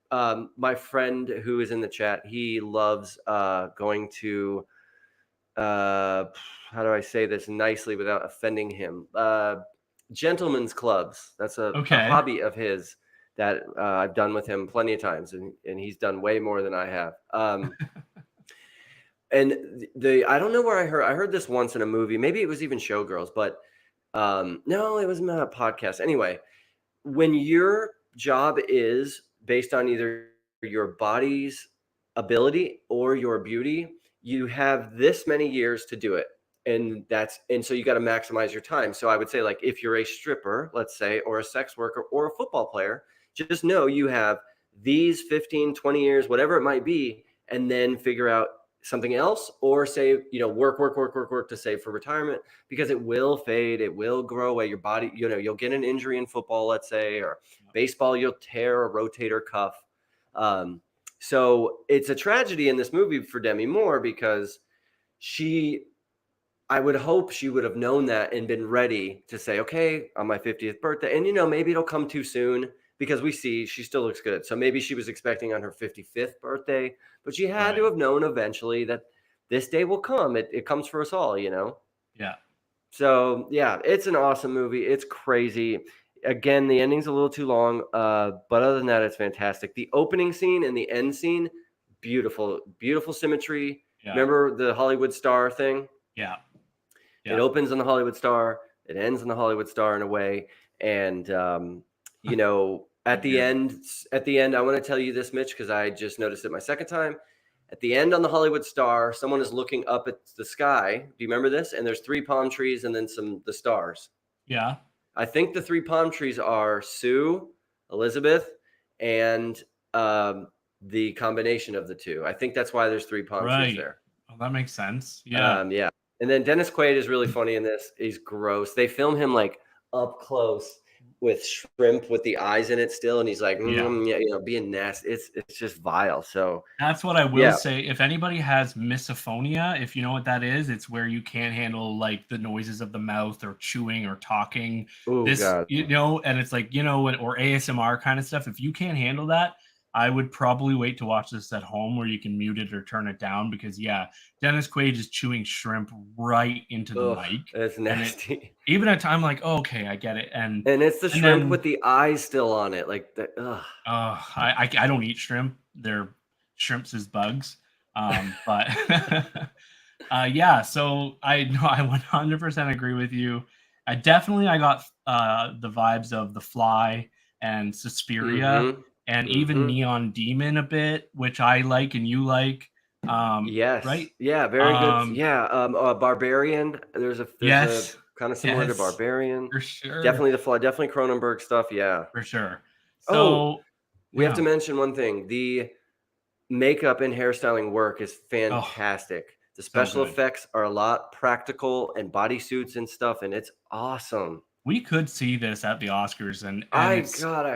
my friend who is in the chat, he loves going to, how do I say this nicely without offending him? Gentlemen's clubs. That's a hobby of his that I've done with him plenty of times, and he's done way more than I have. And I don't know where I heard this once in a movie. Maybe it was even Showgirls, but no, it was not a podcast. Anyway, when your job is based on either your body's ability or your beauty, you have this many years to do it. And so you got to maximize your time. So I would say, like, if you're a stripper, let's say, or a sex worker or a football player, just know you have these 15, 20 years, whatever it might be, and then figure out something else, or save, work to save for retirement, because it will fade. It will grow away. Your body, you'll get an injury in football, let's say, or baseball, you'll tear a rotator cuff. So it's a tragedy in this movie for Demi Moore, because I would hope she would have known that and been ready to say, okay, on my 50th birthday, and maybe it'll come too soon, because we see she still looks good. So maybe she was expecting on her 55th birthday, but she had to have known eventually that this day will come. It comes for us all, Yeah. So yeah, it's an awesome movie. It's crazy. Again, the ending's a little too long, but other than that, it's fantastic. The opening scene and the end scene, beautiful, beautiful symmetry. Yeah. Remember the Hollywood Star thing? Yeah. It opens on the Hollywood Star. It ends on the Hollywood Star in a way. And, at the end, I want to tell you this, Mitch, because I just noticed it my second time. At the end on the Hollywood Star, someone is looking up at the sky. Do you remember this? And there's 3 palm trees and then the stars. Yeah. I think the 3 palm trees are Sue, Elizabeth, and the combination of the 2. I think that's why there's 3 palm trees there. Well, that makes sense. Yeah. Yeah. And then Dennis Quaid is really funny in this. He's gross. They film him like up close with shrimp with the eyes in it still, and he's like, being nasty. It's just vile. So that's what I will say. If anybody has misophonia, if you know what that is, it's where you can't handle like the noises of the mouth or chewing or talking. Oh, God. And it's like, or ASMR kind of stuff. If you can't handle that, I would probably wait to watch this at home, where you can mute it or turn it down, because Dennis Quaid is chewing shrimp right into the mic. It's nasty. Even at time, like, oh, okay, I get it. And it's the shrimp with the eyes still on it, like that. I don't eat shrimp. They're shrimps as bugs. But so I 100% agree with you. I got the vibes of The Fly and Suspiria. Mm-hmm. And even Neon Demon a bit, which I like and you like. Yes. Right? Yeah, very good. Barbarian. There's a kind of similar to Barbarian. For sure. Definitely The Fly. Definitely Cronenberg stuff. Yeah. For sure. So we have to mention one thing. The makeup and hairstyling work is Oh, fantastic. The so special good. effects are a lot practical and bodysuits and stuff, and it's awesome. We could see this at the Oscars, and I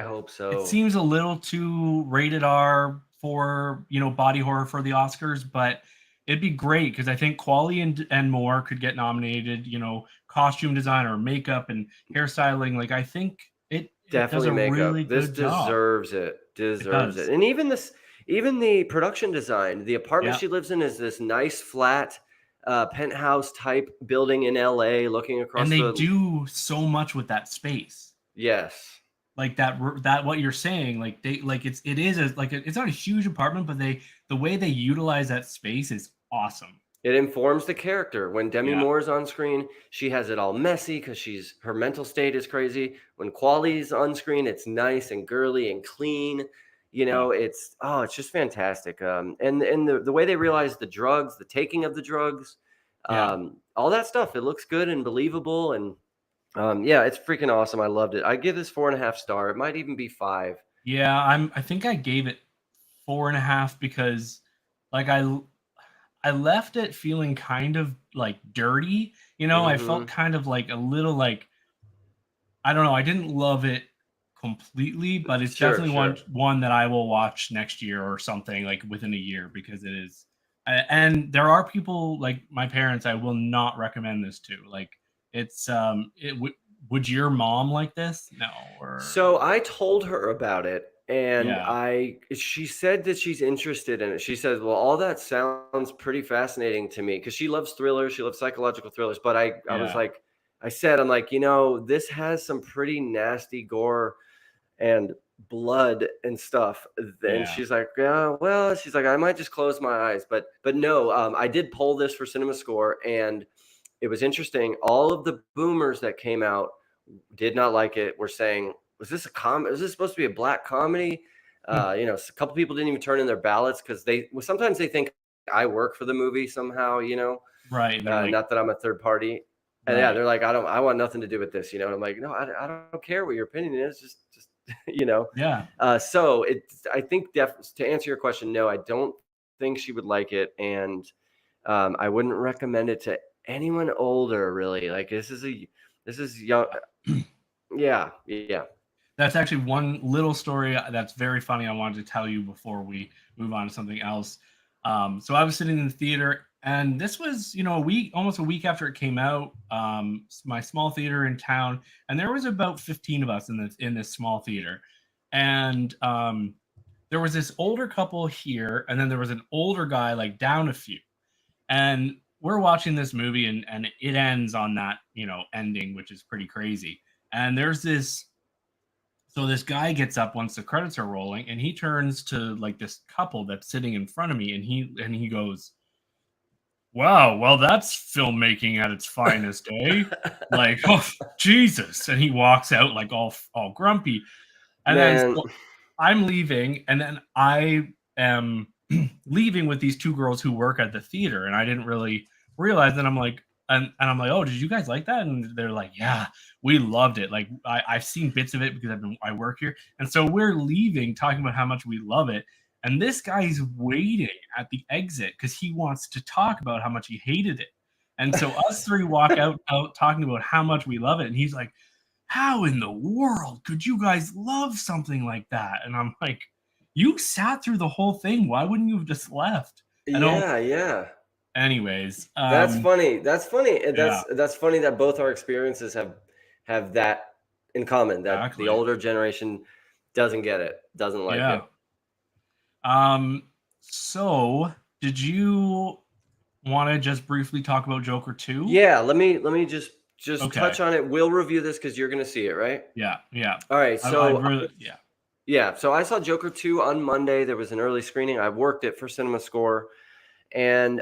hope it so. seems a little too rated R for, body horror for the Oscars, but it'd be great because I think Quali and more could get nominated. Costume design or makeup and hairstyling. Like I think it does Definitely a really makeup. This good job. deserves it. It Deserves it. does. And even the production design, the apartment Yeah, she lives in is this nice flat penthouse type building in LA looking and across they the do so much with that space. yes. Like that what you're saying, like they like it is a, like it's not a huge apartment, but the way they utilize that space is awesome. It informs the character. When Demi Yeah, Moore's on screen, she has it all messy because her mental state is crazy. When Quali's on screen, it's nice and girly and clean. yeah, It's just fantastic. And the way they realize the drugs, the taking of the drugs, yeah. all that stuff, it looks good and believable. And yeah, it's freaking awesome. I loved it. I give this 4.5 star. It might even be 5. Yeah, I think I gave it 4.5 because like I left it feeling kind of like dirty. I felt Hmm. kind of like a little like, I don't know, I didn't love it completely, but it's Sure, definitely one sure. one that I will watch next year or something, like within a year, because it is. And there are people like my parents I will not recommend this to. Like would your mom like this? No, or So I told her about it, and yeah, she said that she's interested in it. She said, "Well, all that sounds pretty fascinating to me because she loves thrillers, she loves psychological thrillers." But I was yeah, like, I'm like, this has some pretty nasty gore and blood and stuff. And yeah. she's like, "Yeah, well," she's like, "I might just close my eyes." But no, I did poll this for Cinema Score, and it was interesting. All of the boomers that came out did not like it. Were saying, "Was this a is this supposed to be a black comedy?" A couple people didn't even turn in their ballots because sometimes they think I work for the movie somehow. Right, and they're like, Not that I'm a third party. And yeah, right, they're like, I want nothing to do with this. And I'm like, no, I don't care what your opinion is. Just you know. yeah. So I think to answer your question, no, I don't think she would like it, and I wouldn't recommend it to anyone older. Really, like this is young. Yeah, yeah. That's actually one little story that's very funny I wanted to tell you before we move on to something else. So I was sitting in the theater, and this was, almost a week after it came out. My small theater in town, and there was about 15 of us in this small theater, and there was this older couple here, and then there was an older guy like down a few, and we're watching this movie, and it ends on that ending, which is pretty crazy. And there's this so this guy gets up once the credits are rolling, and he turns to like this couple that's sitting in front of me, and he goes, "Wow, well that's filmmaking at its finest, eh?" Like, oh Jesus! And he walks out like all grumpy, and then Man, so I'm leaving, and then I am leaving with these two girls who work at the theater, and I didn't really realize that. I'm like, and I'm like, "Oh, did you guys like that?" And they're like, "Yeah, we loved it. Like, I've seen bits of it because I work here." And so we're leaving, talking about how much we love it. And this guy's waiting at the exit because he wants to talk about how much he hated it. And so us three walk out talking about how much we love it. And he's like, "How in the world could you guys love something like that?" And I'm like, "You sat through the whole thing. Why wouldn't you have just left?" I don't. yeah, yeah. Anyways, That's funny. That's funny. And yeah, that's funny that both our experiences have that in common. That the exactly. older generation doesn't get it, doesn't like Yeah. it. Um. So, did you want to just briefly talk about Joker 2? Yeah, let me just Okay. touch on it. We'll review this because you're gonna see it, right? Yeah. Yeah. All right. I So really. Yeah. yeah, so I saw Joker 2 on Monday. There was an early screening. I worked it for Cinema Score. And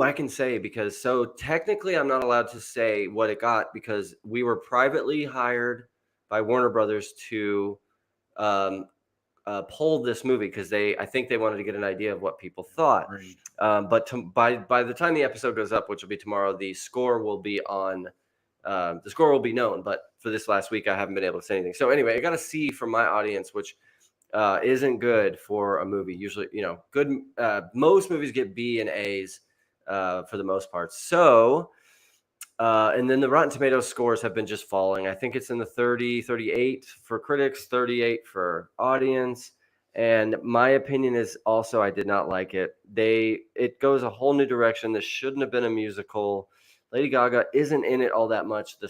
I can say because so technically I'm not allowed to say what it got because we were privately hired by Warner Brothers to um, poll this movie because I think they wanted to get an idea of what people thought. Great. But by the time the episode goes up, which will be tomorrow, the score will be on. The score will be known, but for this last week, I haven't been able to say anything. So anyway, I got a C from my audience, which isn't good for a movie. Usually, good. Most movies get B and A's for the most part. So, and then the Rotten Tomatoes scores have been just falling. I think it's in the 30, 38 for critics, 38 for audience. And my opinion is also I did not like it. It goes a whole new direction. This shouldn't have been a musical. Lady Gaga isn't in it all that much. The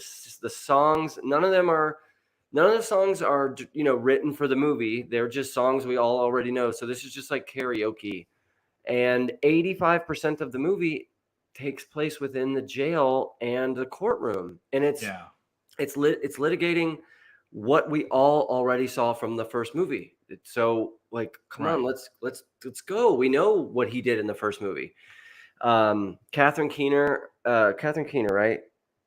songs, none of the songs are written for the movie. They're just songs we all already know. So this is just like karaoke. And 85% of the movie takes place within the jail and the courtroom, and it's litigating what we all already saw from the first movie. So like, come on, let's go. We know what he did in the first movie. Catherine Keener, right?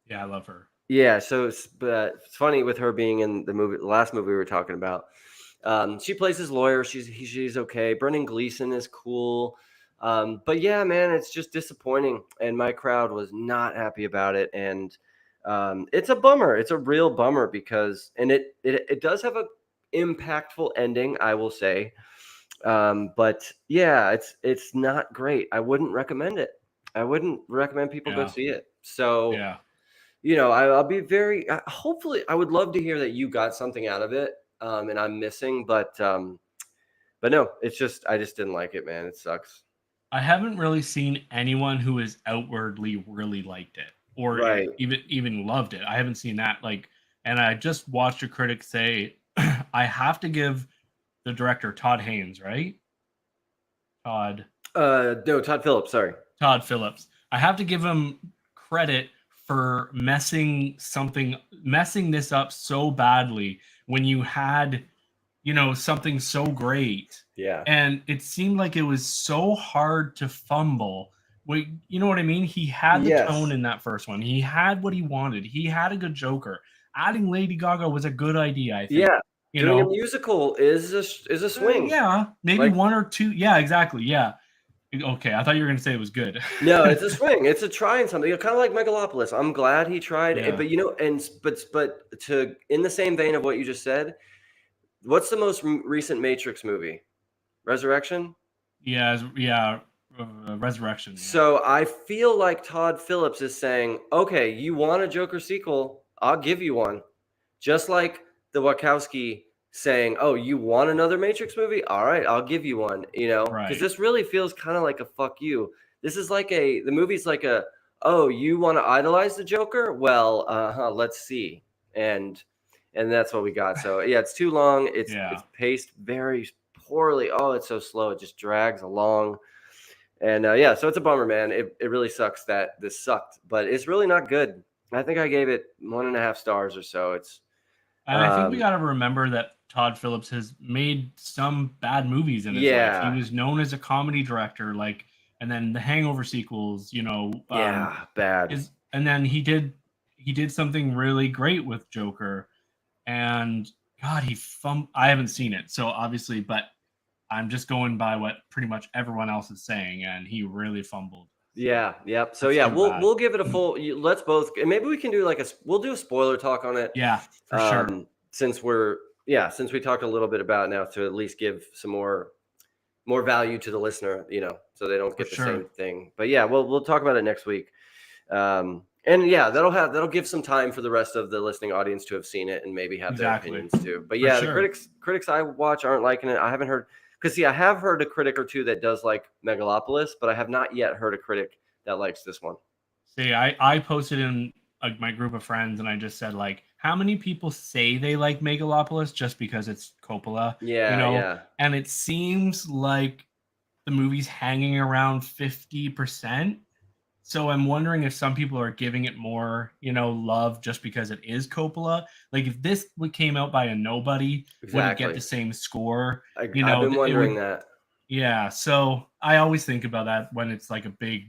Yeah, I love her. Yeah, so it's funny with her being in the last movie we were talking about. She plays his lawyer. She's okay. Brendan Gleeson is cool. But yeah, man, it's just disappointing, and my crowd was not happy about it, and it's a bummer. It's a real bummer because, and it does have a impactful ending, I will say. But yeah, it's not great. I wouldn't recommend it. I wouldn't recommend people go see it. So yeah, I'll be very. Hopefully, I would love to hear that you got something out of it, and I'm missing, but no, it's just I just didn't like it, man. It sucks. I haven't really seen anyone who has outwardly really liked it or even loved it. I haven't seen that. And I just watched a critic say, I have to give the director Todd Haynes, right? No, Todd Phillips. Sorry, Todd Phillips. I have to give him credit for messing this up so badly when you had, something so great. Yeah. And it seemed like it was so hard to fumble. Wait, you know what I mean? He had the tone in that first one. He had what he wanted. He had a good Joker. Adding Lady Gaga was a good idea, I think. Yeah. Doing a musical is a swing. Yeah. Maybe one or two. Yeah, exactly. Yeah. Okay, I thought you were going to say it was good. No, it's a swing. It's a trying something. Kind of like Megalopolis. I'm glad he tried it, but to in the same vein of what you just said, what's the most recent Matrix movie? Resurrection? Yeah, Resurrection. Yeah. So I feel like Todd Phillips is saying, okay, you want a Joker sequel? I'll give you one. Just like the Wachowski saying, oh, you want another Matrix movie? All right, I'll give you one, because this really feels kind of like a fuck you. This is like the movie's like oh, you want to idolize the Joker? Well, let's see. And that's what we got. So yeah, it's too long. It's paced very poorly. Oh, it's so slow. It just drags along. And so it's a bummer, man. It really sucks that this sucked, but it's really not good. I think I gave it 1.5 stars or so. And I think we got to remember that Todd Phillips has made some bad movies in his life. He was known as a comedy director, and then the Hangover sequels, bad. And then he did something really great with Joker, and God, I haven't seen it, so obviously, but I'm just going by what pretty much everyone else is saying, and he really fumbled. Yeah, yep. So we'll give it a full. Let's both, and maybe we can do we'll do a spoiler talk on it. Yeah, for sure. Since we talked a little bit about it now, to at least give some more value to the listener, so they don't get the same thing. But yeah, we'll talk about it next week. And yeah, that'll give some time for the rest of the listening audience to have seen it and maybe have their opinions too. But yeah, the critics I watch aren't liking it. I haven't heard. Because I have heard a critic or two that does like Megalopolis, but I have not yet heard a critic that likes this one. See, I posted in my group of friends, and I just said, how many people say they like Megalopolis just because it's Coppola? Yeah. And it seems like the movie's hanging around 50%. So I'm wondering if some people are giving it more, love just because it is Coppola. If this came out by a nobody, would it get the same score? I've been wondering that. Yeah, so I always think about that when it's a big,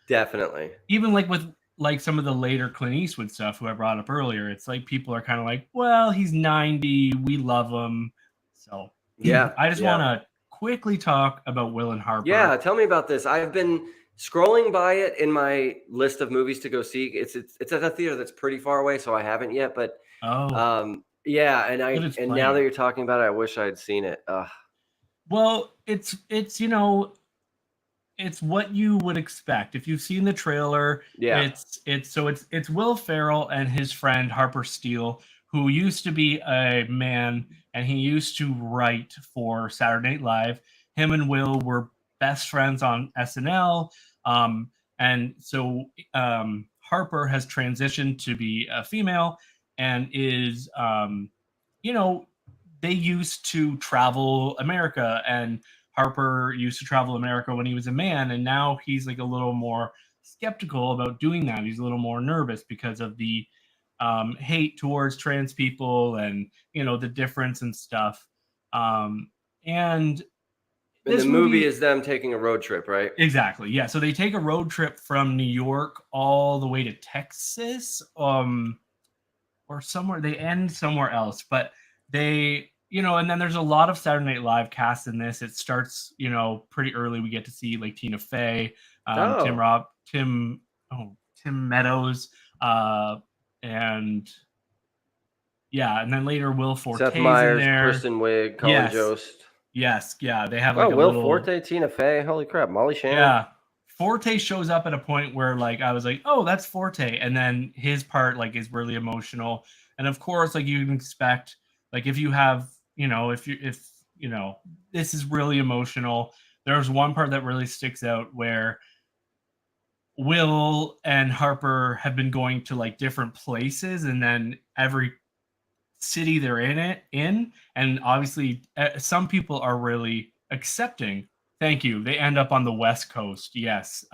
Definitely. Even with some of the later Clint Eastwood stuff, who I brought up earlier, it's people are kind of well, he's 90, we love him. So yeah, I just want to quickly talk about Will and Harper. Yeah, tell me about this. I've been scrolling by it in my list of movies to go see. It's at a theater that's pretty far away, so I haven't yet. But Yeah, and it's now playing. that you're talking about it, I wish I had seen it. Well, it's it's what you would expect if you've seen the trailer. Yeah. It's Will Ferrell and his friend Harper Steele, who used to be a man, and he used to write for Saturday Night Live. Him and Will were best friends on SNL, and so Harper has transitioned to be a female and is you know they used to travel America, and Harper used to travel America when he was a man, and now he's like a little more skeptical about doing that. He's a little more nervous because of the hate towards trans people, and the difference and stuff. Um, and And the this movie movie is them taking a road trip, right? exactly, yeah. So they take a road trip from New York all the way to Texas, or somewhere. They end somewhere else, but they and then there's a lot of Saturday Night Live cast in this. It starts pretty early. We get to see like Tina Fey, Oh. Tim Meadows, and yeah, and then later Will Forte's Seth Meyers, in there. Kristen Wiig, Colin Jost. Yes, yeah, they have Oh, like a Will little Forte, Tina Fey, holy crap, Molly Shannon. Yeah. Forte shows up at a point where like I was like, oh, that's Forte, and then his part like is really emotional, and of course, like you can expect, like if you have, if this is really emotional. There's one part that really sticks out where Will and Harper have been going to like different places, and then every city they're in, and obviously some people are really accepting. Thank you. They end up on the West Coast, yes,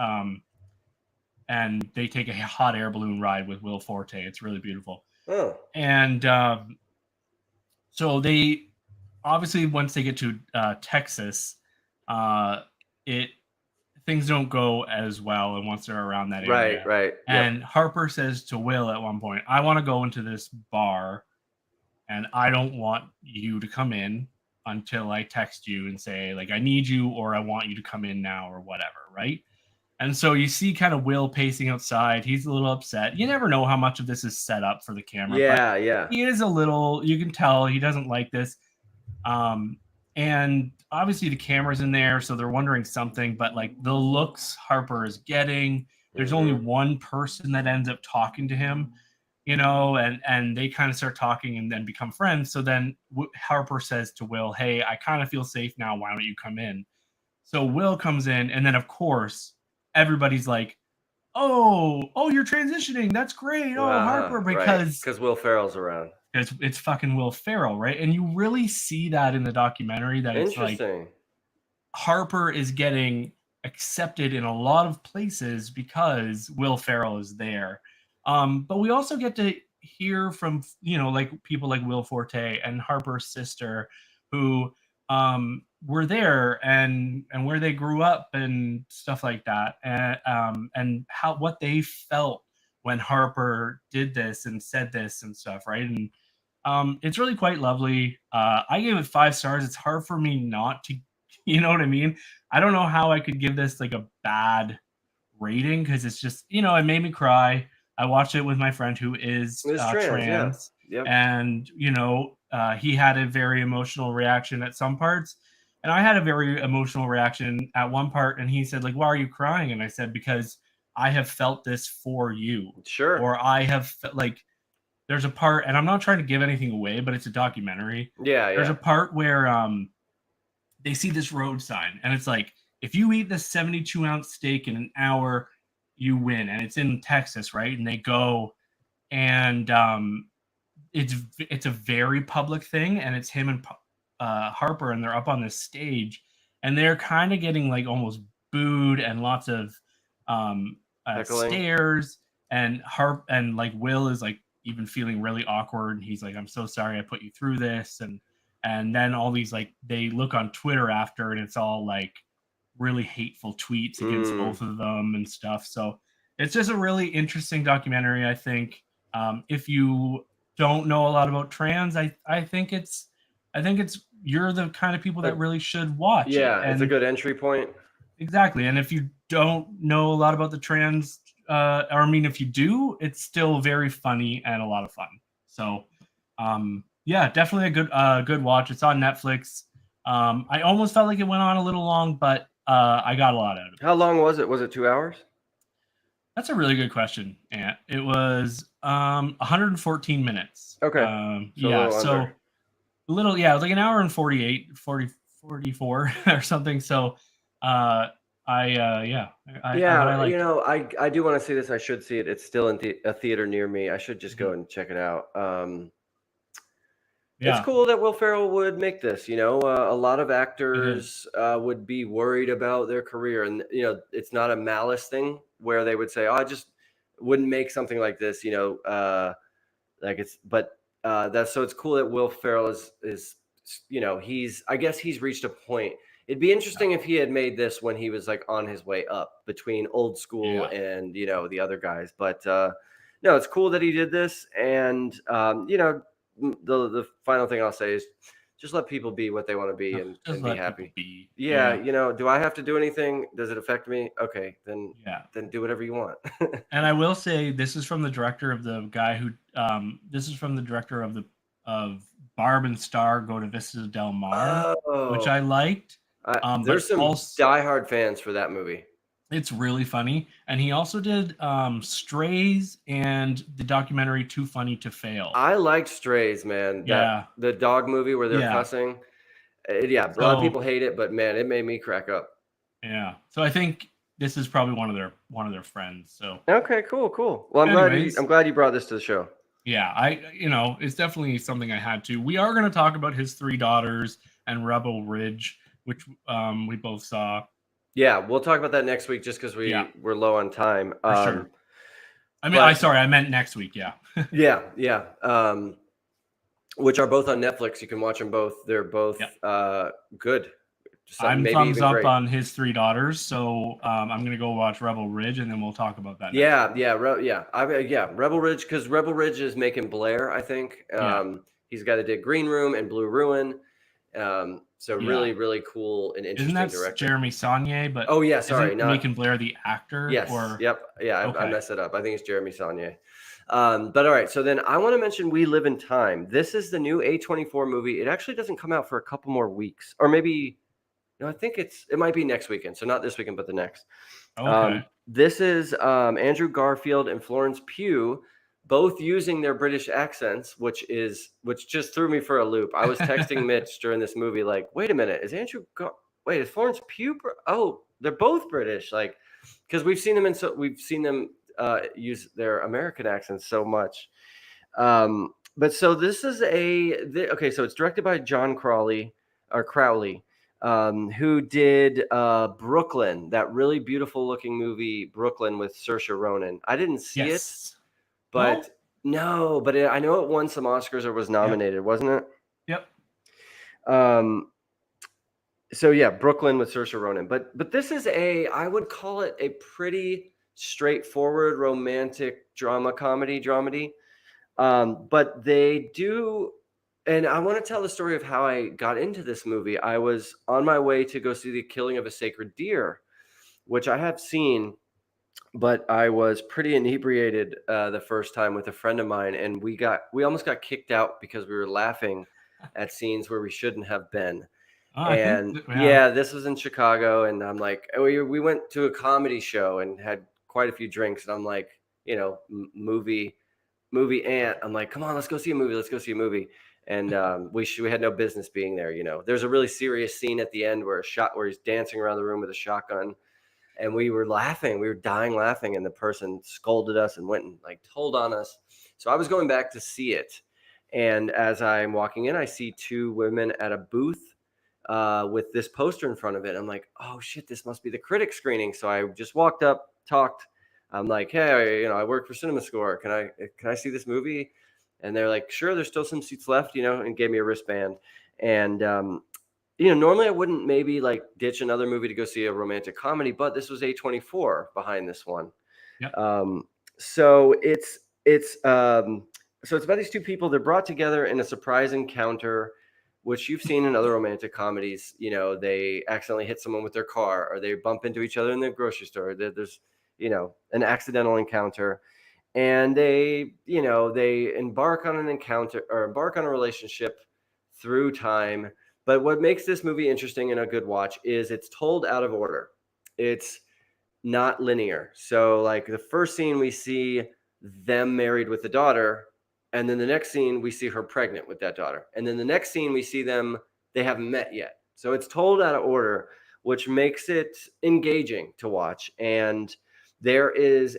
and they take a hot air balloon ride with Will Forte. It's really beautiful. Oh. And so they obviously, once they get to Texas, it things don't go as well, and once they're around that area, Right. And Harper says to Will at one point, I want to go into this bar, and I don't want you to come in until I text you and say, like, I need you, or I want you to come in now, or whatever, right? And so you see kind of Will pacing outside. He's a little upset. You never know how much of this is set up for the camera. Yeah. He is a little, you can tell he doesn't like this. And obviously the camera's in there, so they're wondering something, but like the looks Harper is getting, there's only one person that ends up talking to him, and they kind of start talking and then become friends. So then Harper says to Will, hey, I kind of feel safe now. Why don't you come in? So Will comes in, and then of course everybody's like, oh, you're transitioning. That's great. Oh, Harper, because Will Ferrell's around. It's fucking Will Ferrell, right? And you really see that in the documentary, that it's like Harper is getting accepted in a lot of places because Will Ferrell is there. But we also get to hear from like people like Will Forte and Harper's sister, who were there, and where they grew up and stuff like that, and what they felt when Harper did this and said this and stuff, right? And it's really quite lovely. I gave it 5 stars. It's hard for me not to, you know what I mean? I don't know how I could give this like a bad rating, because it's just, it made me cry. I watched it with my friend who is trans. Yeah. Yep. And he had a very emotional reaction at some parts, and I had a very emotional reaction at one part, and he said, like, why are you crying? And I said, because I have felt this for you. Sure. Or I have like, there's a part, and I'm not trying to give anything away, but it's a documentary. Yeah. There's a part where they see this road sign, and it's like, if you eat this 72-ounce steak in an hour, you win. And it's in Texas, right? And they go, and it's a very public thing, and it's him and Harper, and they're up on this stage, and they're kind of getting like almost booed, and lots of stares, and like Will is like even feeling really awkward, and he's like, I'm so sorry I put you through this, and then all these, like, they look on Twitter after, and it's all like really hateful tweets against both of them and stuff. So it's just a really interesting documentary, I think. If you don't know a lot about trans, I think it's you're the kind of people that really should watch it. Yeah, it's a good entry point. Exactly. And if you don't know a lot about the trans, or I mean, if you do, it's still very funny and a lot of fun. So Yeah, definitely a good watch. It's on Netflix. I almost felt like it went on a little long, but I got a lot out of it. How long was it? Was it 2 hours? That's a really good question, Ant. It was 114 minutes. Okay. So a little so under. a little, yeah, it was like an hour and 44 or something. So yeah, but I Yeah, liked it. I do want to see this. I should see it. It's still in a theater near me. I should just go Mhm. and check it out. It's Yeah, cool that Will Ferrell would make this. A lot of it is. actors would be worried about their career, and it's not a malice thing where they would say, "Oh, I just wouldn't make something like this." Like that's so it's cool that Will Ferrell is I guess he's reached a point. It'd be interesting if he had made this when he was like on his way up between old school Yeah. and the other guys. But no, it's cool that he did this, and the final thing I'll say is just let people be what they want to be and, Just be let people happy. be. Yeah, Yeah. do I have to do anything? Does it affect me? Okay, then Yeah. do whatever you want. And I will say this is from the director of the guy who this is from the director of Barb and Star Go to Vista Del Mar, which Oh, I liked. But there's some also diehard fans for that movie. it's really funny. And he also did Strays and the documentary Too Funny to Fail. I liked Strays, man. Yeah. The dog movie where they're Yeah. cussing. Yeah, a lot of people So hate it, but man, it made me crack up. yeah. So I think this is probably one of their friends. So Okay, cool. Well, anyways, I'm glad you brought this to the show. yeah, it's definitely something I had to. We are going to talk about his three daughters and Rebel Ridge, which we both saw. Yeah, we'll talk about that next week just because Yeah, we're low on time. for sure. I mean, but I meant next week. Yeah. yeah. Which are both on Netflix. You can watch them both. They're both good. I'm Maybe thumbs even up great. on his three daughters, so I'm gonna go watch Rebel Ridge, and then we'll talk about that. Rebel Ridge, because Rebel Ridge is making Blair. I think he's got to do Green Room and Blue Ruin. So really, really cool and interesting Isn't that director. Jeremy Saulnier? But oh yeah, sorry, not Macon Blair, the actor. Yes. Or yep. Yeah, okay. I messed it up. I think it's Jeremy Saulnier. But all right, so then I want to mention We Live in Time. This is the new A24 movie. It actually doesn't come out for a couple more weeks, or maybe I think it might be next weekend. So not this weekend, but the next. Okay. This is Andrew Garfield and Florence Pugh, both using their British accents, which just threw me for a loop. I was texting Mitch during this movie, like, wait a minute, is Florence Pugh? Oh, they're both British, like, because we've seen them use their American accents so much. But so this is okay. So it's directed by John Crowley, who did Brooklyn, that really beautiful looking movie, Brooklyn, with Saoirse Ronan. I didn't see it, but I know it won some Oscars or was nominated, wasn't it? Yep. So yeah, Brooklyn with Saoirse Ronan. But this is I would call it a pretty straightforward romantic dramedy. But they do. And I want to tell the story of how I got into this movie. I was on my way to go see The Killing of a Sacred Deer, which I have seen, but I was pretty inebriated the first time with a friend of mine, and we almost got kicked out because we were laughing at scenes where we shouldn't have been. This was in Chicago, and I'm like, we went to a comedy show and had quite a few drinks, and I'm like, movie Ant. I'm like, come on, let's go see a movie. And we had no business being there. There's a really serious scene at the end where he's dancing around the room with a shotgun, and we were laughing. We were dying laughing, and the person scolded us and went and like told on us. So I was going back to see it, and as I'm walking in, I see two women at a booth with this poster in front of it. I'm like, oh shit, this must be the critic screening. So I just walked up, talked. I'm like, hey, I work for CinemaScore. Can I see this movie? And they're like, sure, there's still some seats left, and gave me a wristband. And, normally I wouldn't maybe like ditch another movie to go see a romantic comedy, but this was A24 behind this one. Yep. So it's about these two people. They're brought together in a surprise encounter, which you've seen in other romantic comedies. They accidentally hit someone with their car, or they bump into each other in the grocery store. There's an accidental encounter. and they embark on an encounter or embark on a relationship through time. But what makes this movie interesting and a good watch is it's told out of order. It's not linear. So like the first scene we see them married with the daughter, and then the next scene we see her pregnant with that daughter, and then the next scene we see them, they haven't met yet. So it's told out of order, which makes it engaging to watch. And there is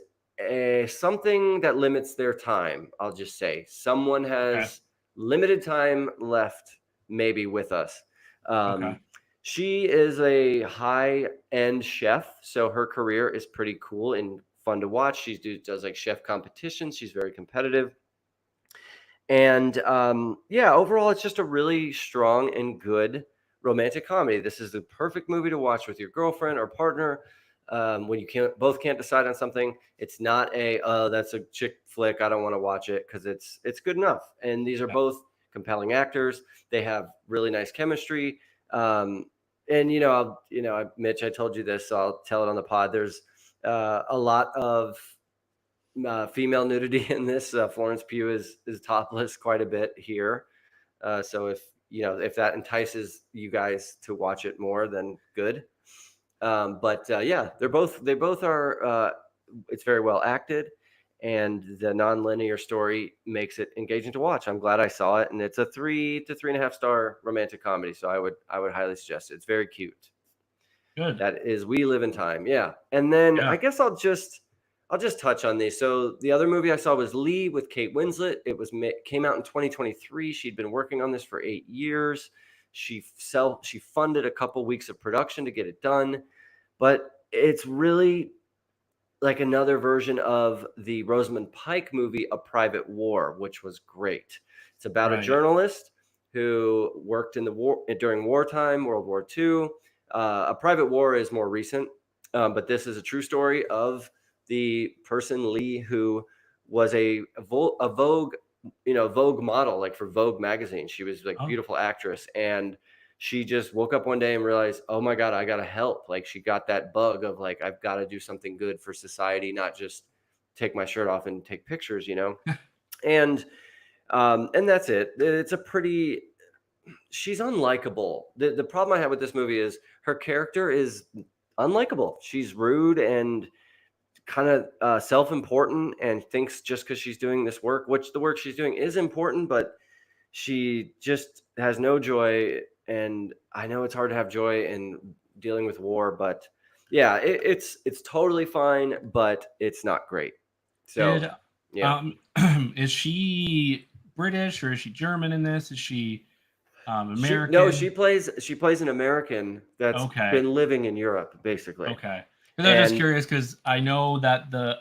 something that limits their time. I'll just say someone has limited time left, maybe with us. She is a high-end chef, so her career is pretty cool and fun to watch. She does like chef competitions. She's very competitive. And overall, it's just a really strong and good romantic comedy. This is the perfect movie to watch with your girlfriend or partner when you can't decide on something. It's not that's a chick flick, I don't want to watch it, because it's good enough. And these are both compelling actors. They have really nice chemistry. And Mitch, I told you this, so I'll tell it on the pod. There's a lot of female nudity in this. Florence Pugh is topless quite a bit here. So if that entices you guys to watch it more, then good. They both are. It's very well acted, and the non-linear story makes it engaging to watch. I'm glad I saw it, and it's a 3 to 3.5 star romantic comedy. So I would highly suggest it. It's very cute. Good. That is We Live in Time. Yeah. And then I guess I'll just touch on these. So the other movie I saw was Lee with Kate Winslet. It came out in 2023. She'd been working on this for 8 years. She funded a couple weeks of production to get it done, but it's really like another version of the Rosamund Pike movie, A Private War, which was great. It's about a journalist who worked in the war during wartime, World War II. A Private War is more recent, but this is a true story of the person Lee, who was a Vogue model, like for Vogue magazine. She was like a beautiful actress, and she just woke up one day and realized, oh my God, I gotta help. Like she got that bug of like, I've got to do something good for society, not just take my shirt off and take pictures, and that's it. She's unlikable. The problem I have with this movie is her character is unlikable. She's rude and kind of self-important, and thinks just because she's doing this work, which the work she's doing is important, but she just has no joy. And I know it's hard to have joy in dealing with war, but yeah, it's totally fine, but it's not great. So is she British or is she German in this? Is she American? She plays an American that's been living in Europe, basically. Okay. Because I'm just curious, because I know that the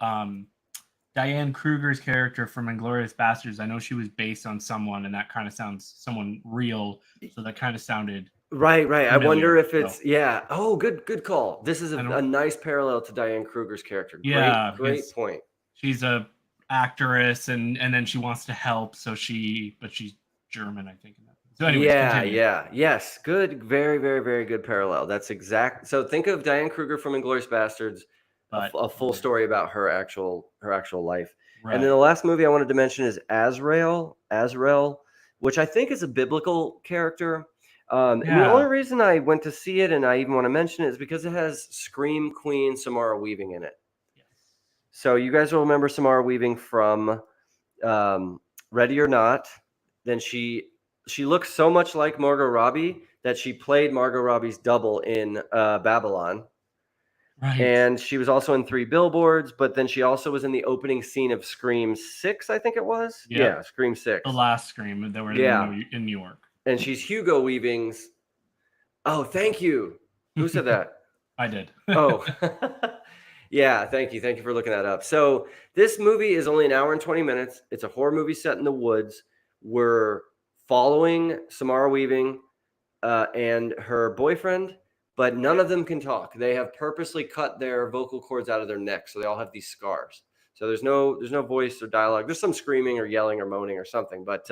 Diane Kruger's character from Inglourious Basterds, I know she was based on someone, and that kind of sounds someone real. So that kind of sounded right. familiar. I wonder if it's Oh, good call. This is a nice parallel to Diane Kruger's character. Yeah, great point. She's a actress, and then she wants to help. But she's German, I think. So anyways, continue. Yes, good, very, very, very good parallel. That's exact. So think of Diane Kruger from Inglourious Basterds, a full story about her actual life. Right. And then the last movie I wanted to mention is Azreal, which I think is a biblical character. And the only reason I went to see it, and I even want to mention it, is because it has Scream Queen Samara Weaving in it. Yes. So you guys will remember Samara Weaving from Ready or Not. Then she looks so much like Margot Robbie that she played Margot Robbie's double in Babylon. Right. And she was also in 3 Billboards, but then she also was in the opening scene of Scream 6, I think it was. Yep. Yeah, Scream 6. The last Scream that were in New York. And she's Hugo Weaving's. Oh, thank you. Who said that? I did. Oh, yeah. Thank you. Thank you for looking that up. So this movie is only an hour and 20 minutes. It's a horror movie set in the woods. We're following Samara Weaving and her boyfriend, but none of them can talk. They have purposely cut their vocal cords out of their neck, so they all have these scars. So there's no voice or dialogue. There's some screaming or yelling or moaning or something, but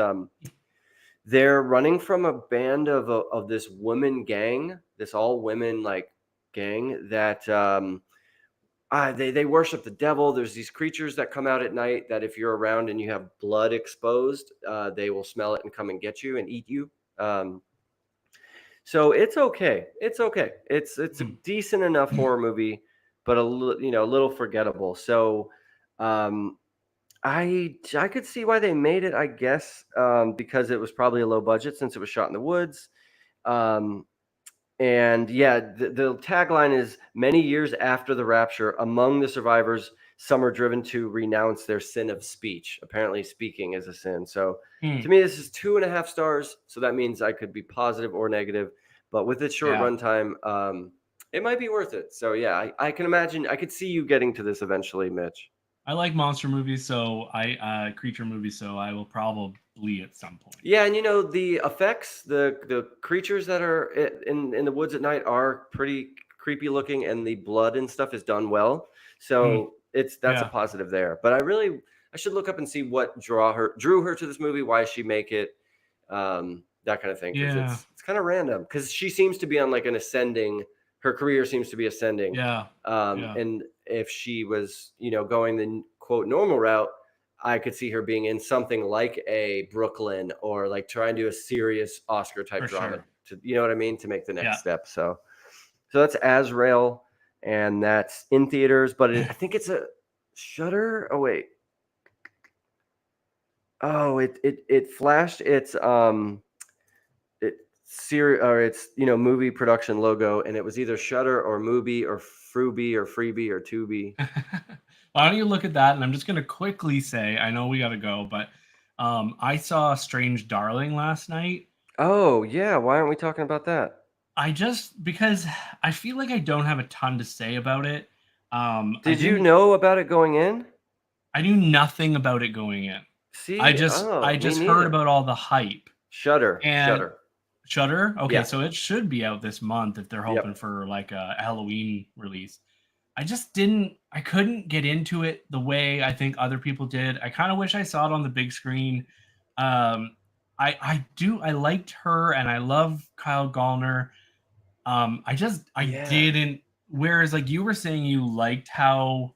they're running from a band of this woman gang, this all women like gang that they worship the devil. There's these creatures that come out at night that if you're around and you have blood exposed, they will smell it and come and get you and eat you. So it's okay. It's okay. It's a decent enough horror movie, but a little forgettable. So I could see why they made it, I guess, because it was probably a low budget since it was shot in the woods. And yeah, the tagline is many years after the rapture, among the survivors, some are driven to renounce their sin of speech. Apparently speaking is a sin. So to me, this is 2.5 stars. So that means I could be positive or negative, but with its short runtime, it might be worth it. So yeah, I can imagine, I could see you getting to this eventually, Mitch. I like monster movies, so creature movies, so I will probably at some point. Yeah, and the effects, the creatures that are in the woods at night are pretty creepy looking, and the blood and stuff is done well. So that's a positive there. But I should look up and see what drew her to this movie, why she make it, that kind of thing. Because it's kind of random. Because she seems to be on like an ascending. Her career seems to be ascending. And if she was, going the quote normal route, I could see her being in something like a Brooklyn or like trying to do a serious Oscar type drama. To, you know what I mean? To make the next step. So that's Azreal, and that's in theaters, but I think it's a Shudder. Oh wait. Oh, it flashed its movie production logo, and it was either Shudder or Mubi or Frubi or Freebie or Tubi. Why don't you look at that? And I'm just going to quickly say, I know we got to go, but I saw Strange Darling last night. Oh, yeah. Why aren't we talking about that? Because I feel like I don't have a ton to say about it. Did you know about it going in? I knew nothing about it going in. See, I just heard about all the hype. Shudder. Okay, so it should be out this month if they're hoping for like a Halloween release. I couldn't get into it the way I think other people did. I kind of wish I saw it on the big screen. I liked her, and I love Kyle Gallner. Didn't. Whereas, like you were saying, you liked how.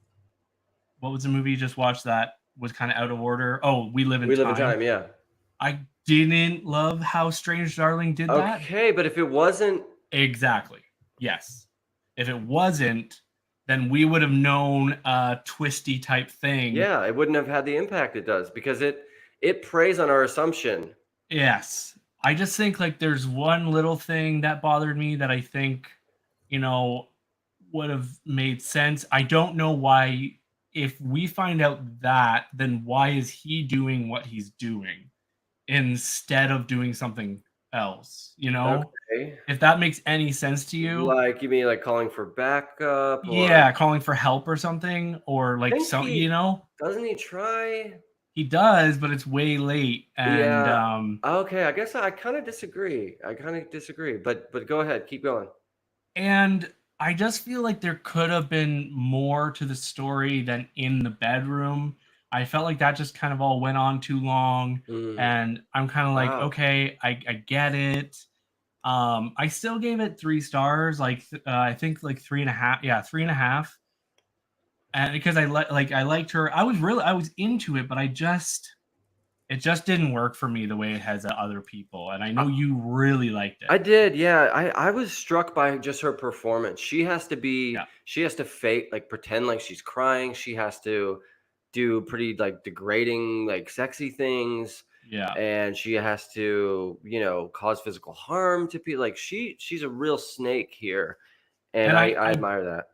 What was the movie you just watched that was kind of out of order? Oh, We Live in Time. Yeah. I didn't love how Strange Darling did that. Okay, but if it wasn't exactly, yes, if it wasn't, then we would have known a twisty type thing. Yeah, it wouldn't have had the impact it does because it preys on our assumption. Yes. I just think like there's one little thing that bothered me that I think, would have made sense. I don't know why, if we find out that, then why is he doing what he's doing instead of doing something else? Okay. If that makes any sense to you. Like, you mean like calling for backup? Or... Yeah, calling for help or something, or like something, Doesn't he try? He does, but it's way late. And okay, I guess I kind of disagree. But go ahead, keep going. And I just feel like there could have been more to the story than in the bedroom. I felt like that just kind of all went on too long. And I'm kind of like, okay, I get it. I still gave it 3 stars, like I think like 3.5. Yeah, 3.5. And because I liked her, I was into it, but it just didn't work for me the way it has other people. And I know you really liked it. I did, yeah. I was struck by just her performance. She has to fake, like pretend like she's crying. She has to do pretty like degrading, like sexy things. Yeah. And she has to, cause physical harm to people. Like she's a real snake here. And I admire that.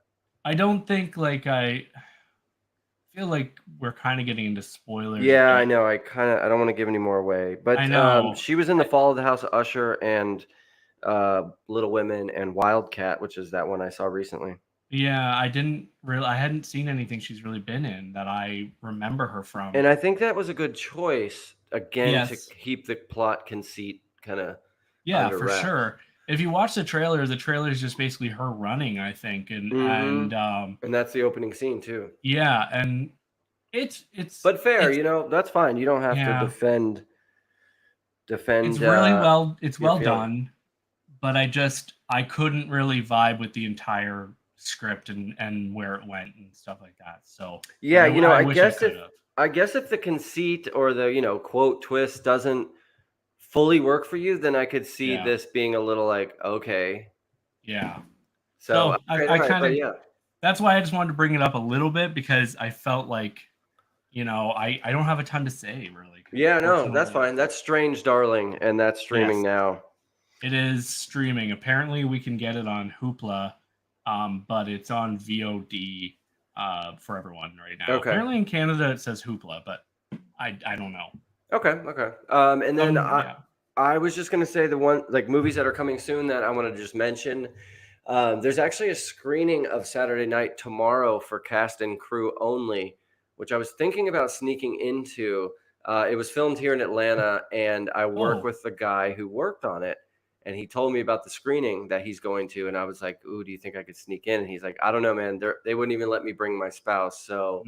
I don't think I feel like we're kind of getting into spoilers. Yeah, I know. I don't want to give any more away. But I know. She was in The Fall of the House of Usher and Little Women and Wildcat, which is that one I saw recently. Yeah, I hadn't seen anything she's really been in that I remember her from. And I think that was a good choice, again, to keep the plot conceit kind of under for wraps. Sure. If you watch the trailer is just basically her running, I think, and that's the opening scene too. Yeah, and it's but fair, that's fine. You don't have to defend. It's really well done, but I couldn't really vibe with the entire script and where it went and stuff like that. So Yeah, I wish it could have. I guess if the conceit or the, quote twist doesn't fully work for you, then I could see Yeah. this being a little like, okay. Yeah. So, So I right, kind of, yeah. that's why I just wanted to bring it up a little bit, because I felt like, I don't have a ton to say really. Yeah, no, that's fine. That's Strange Darling, and that's streaming now. It is streaming. Apparently we can get it on Hoopla, but it's on VOD for everyone right now. Okay. Apparently in Canada it says Hoopla, but I don't know. Okay. And then I was just going to say the one, like, movies that are coming soon that I wanted to just mention. There's actually a screening of Saturday Night tomorrow for cast and crew only, which I was thinking about sneaking into. It was filmed here in Atlanta, and I work with the guy who worked on it, and he told me about the screening that he's going to, and I was like, "Ooh, do you think I could sneak in?" And he's like, "I don't know, man. They wouldn't even let me bring my spouse." So,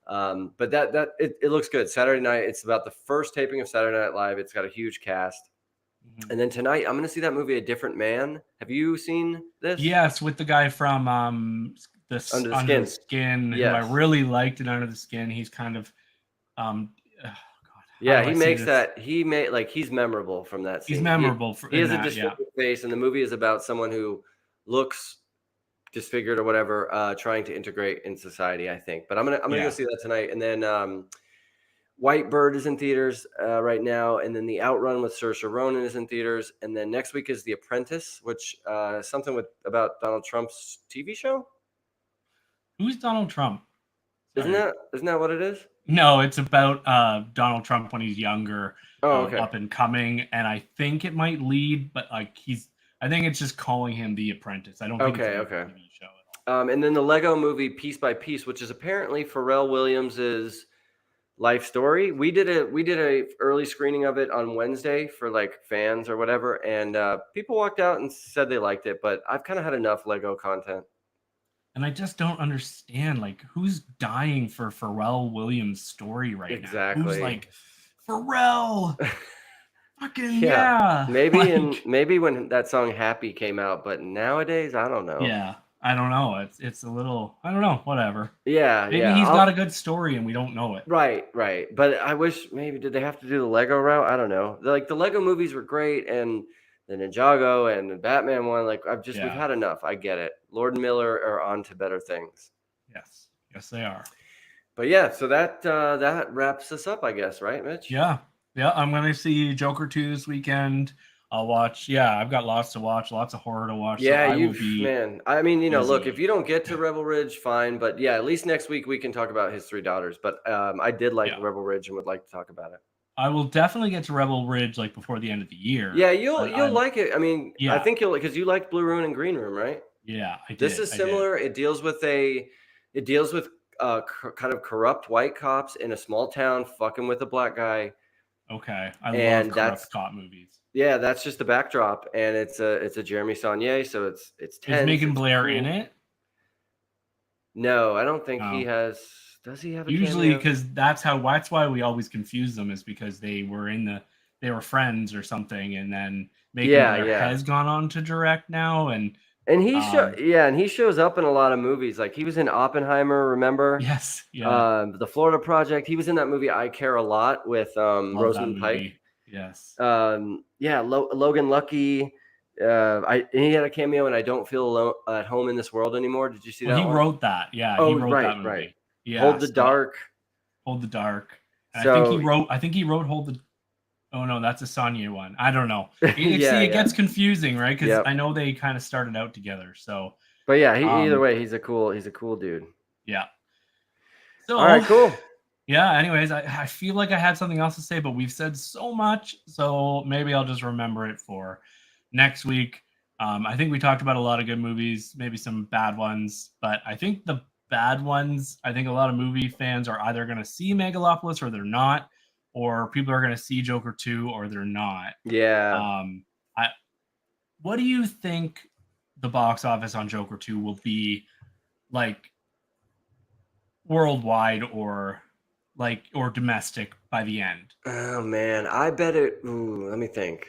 but it looks good. Saturday night. It's about the first taping of Saturday Night Live. It's got a huge cast. And then tonight, I'm going to see that movie, A Different Man. Have you seen this? Yes, with the guy from Under the Skin, yes. who I really liked in Under the Skin. He's kind of, he's memorable from that scene. He's memorable. He has a disfigured face, and the movie is about someone who looks disfigured or whatever, trying to integrate in society, I think. But I'm gonna go see that tonight. And then White Bird is in theaters right now, and then The Outrun with Saoirse Ronan is in theaters, and then next week is The Apprentice, which something about Donald Trump's TV show. Who's Donald Trump? Isn't that what it is? No, it's about Donald Trump when he's younger, okay. Up and coming, and I think it might lead, but I think it's just calling him The Apprentice. I don't think it's a TV show at all. And then the Lego movie Piece by Piece, which is apparently Pharrell Williams's life story. We did a early screening of it on Wednesday for like fans or whatever, and people walked out and said they liked it, but I've kind of had enough Lego content. And I just don't understand, like, who's dying for Pharrell Williams' story right now? Exactly. Who's like, Pharrell? Fucking yeah. Maybe when that song Happy came out, but nowadays, I don't know. Yeah, I don't know. It's a little, I don't know, whatever. Yeah, maybe he's got a good story and we don't know it. Right. But I wish did they have to do the Lego route? I don't know. Like, the Lego movies were great, and the Ninjago and the Batman one, like, we've had enough. I get it. Lord and Miller are on to better things. Yes, they are. But yeah, so that wraps us up, I guess, right, Mitch? Yeah. I'm gonna see Joker 2 this weekend. I'll watch. Yeah, I've got lots to watch, lots of horror to watch. Yeah, man. I mean, look, if you don't get to Rebel Ridge, fine. But yeah, at least next week we can talk about His Three Daughters. But I did like Rebel Ridge and would like to talk about it. I will definitely get to Rebel Ridge like before the end of the year. Yeah, you'll like it. I mean, I think you'll, because you liked Blue Room and Green Room, right? Yeah, I did. This is similar. It deals with kind of corrupt white cops in a small town fucking with a black guy. Okay, I love corrupt cop movies. Yeah, that's just the backdrop, and it's a Jeremy Saulnier, so it's tense. Is Megan Blair in it? No, I don't think he has. Does he have a usually, because that's why we always confuse them, is because they were friends or something, and then Megan Blair has gone on to direct now, and he shows up in a lot of movies. Like, he was in Oppenheimer, remember? Yes. Yeah. The Florida Project. He was in that movie I Care a Lot with Rosamund Pike. Yes. Logan Lucky. And he had a cameo in I Don't Feel Alone at Home in This World Anymore. Did you see that? He wrote that. Yeah. Oh, he wrote that movie. Right. Yeah. Hold the Dark. So, I think he wrote Hold the. Oh no, that's a Saulnier one. I don't know. It gets confusing, right? Because I know they kind of started out together. So, but yeah, either way, he's a cool dude. Yeah. So, all right, cool. Yeah. Anyways, I feel like I had something else to say, but we've said so much, so maybe I'll just remember it for next week. I think we talked about a lot of good movies, maybe some bad ones, but I think the bad ones, I think a lot of movie fans are either going to see Megalopolis or they're not. Or people are going to see Joker 2 or they're not. Yeah. What do you think the box office on Joker 2 will be like worldwide or domestic by the end? Oh man, I bet it. Let me think.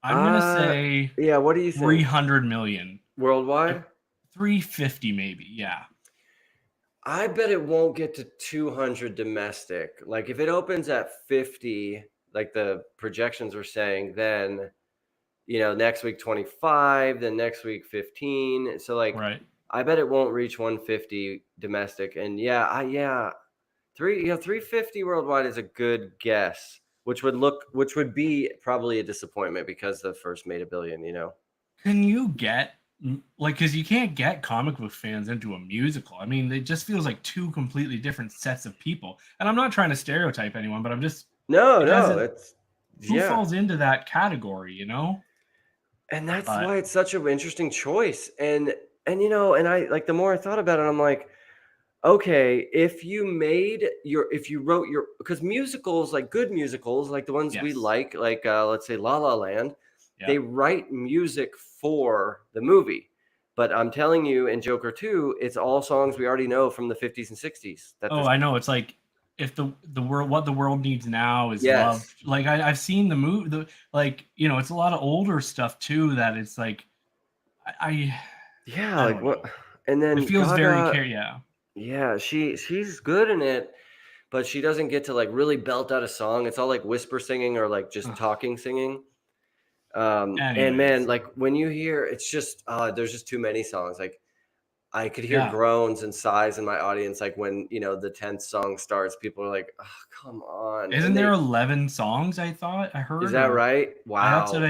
I'm going to say what do you think? 300 million. Worldwide? 350 maybe. Yeah. I bet it won't get to 200 domestic. Like if it opens at 50, like the projections were saying, then next week 25, then next week 15. So like Right. I bet it won't reach 150 domestic. And 350 worldwide is a good guess, which would be probably a disappointment because the first made $1 billion, Can you get because you can't get comic book fans into a musical. I mean, it just feels like two completely different sets of people. And I'm not trying to stereotype anyone, but I'm just No, who falls into that category, And that's why it's such an interesting choice. And I like the more I thought about it, I'm like, okay, if you wrote because musicals, like good musicals, like the ones we like let's say La La Land, they write music for the movie. But I'm telling you, in Joker 2, it's all songs we already know from the 50s and 60s. I know. It's like if the world, what the world needs now is love. Like I've seen the movie, it's a lot of older stuff too. That it's like, what? And then it feels Gaga, very Yeah, she's good in it, but she doesn't get to like really belt out a song. It's all like whisper singing or like just talking singing. And man, like when you hear, it's just there's just too many songs. Like I could hear groans and sighs in my audience. Like when the 10th song starts, people are like, "Oh, come on!" Isn't there 11 songs? I thought I heard. Is that right? Wow. That's what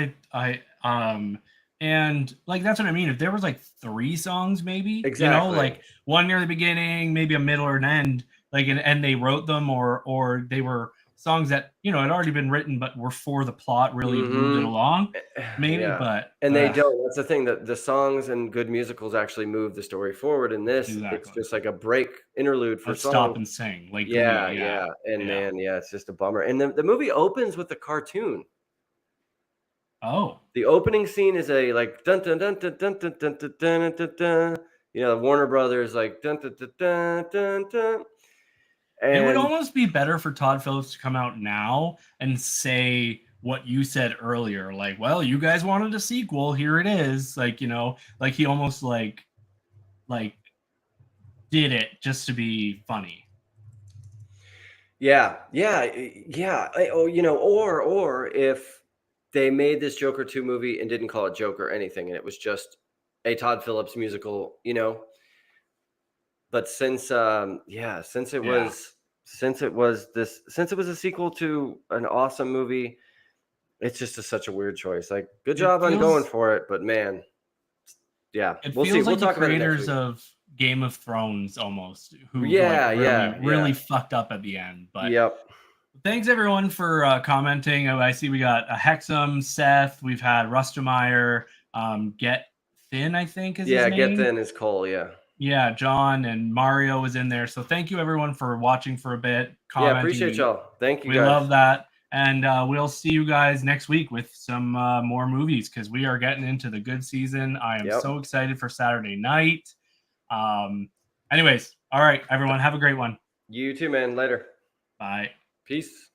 and like that's what I mean. If there was like 3 songs, maybe like one near the beginning, maybe a middle or an end, like and they wrote them, or they were songs that had already been written, but were for the plot, really moved it along, maybe. But they don't. That's the thing, that the songs and good musicals actually move the story forward. In this, it's just like a break interlude for songs. Stop and sing, like it's just a bummer. And the movie opens with the cartoon. Oh, the opening scene is a like dun dun dun dun dun dun dun dun dun dun dun. Warner Brothers like dun dun dun dun dun dun. And it would almost be better for Todd Phillips to come out now and say what you said earlier, like, well, you guys wanted a sequel, here it is. Like, like he almost like did it just to be funny. Or if they made this Joker 2 movie and didn't call it Joker or anything, and it was just a Todd Phillips musical, But since it was a sequel to an awesome movie, it's just such a weird choice. Like, good job on going for it, but man, we'll see. Like the creators of Game of Thrones almost, who really fucked up at the end. But thanks everyone for commenting. I see we got Hexam, Seth, we've had Rustemeyer, Get Thin, I think is his name. Get Thin is Cole, Yeah, John and Mario was in there. So thank you everyone for watching for a bit, commenting. Yeah, appreciate y'all. Thank you, guys. We love that. And we'll see you guys next week with some more movies, because we are getting into the good season. I am so excited for Saturday night. Anyways, all right, everyone, have a great one. You too, man. Later. Bye. Peace.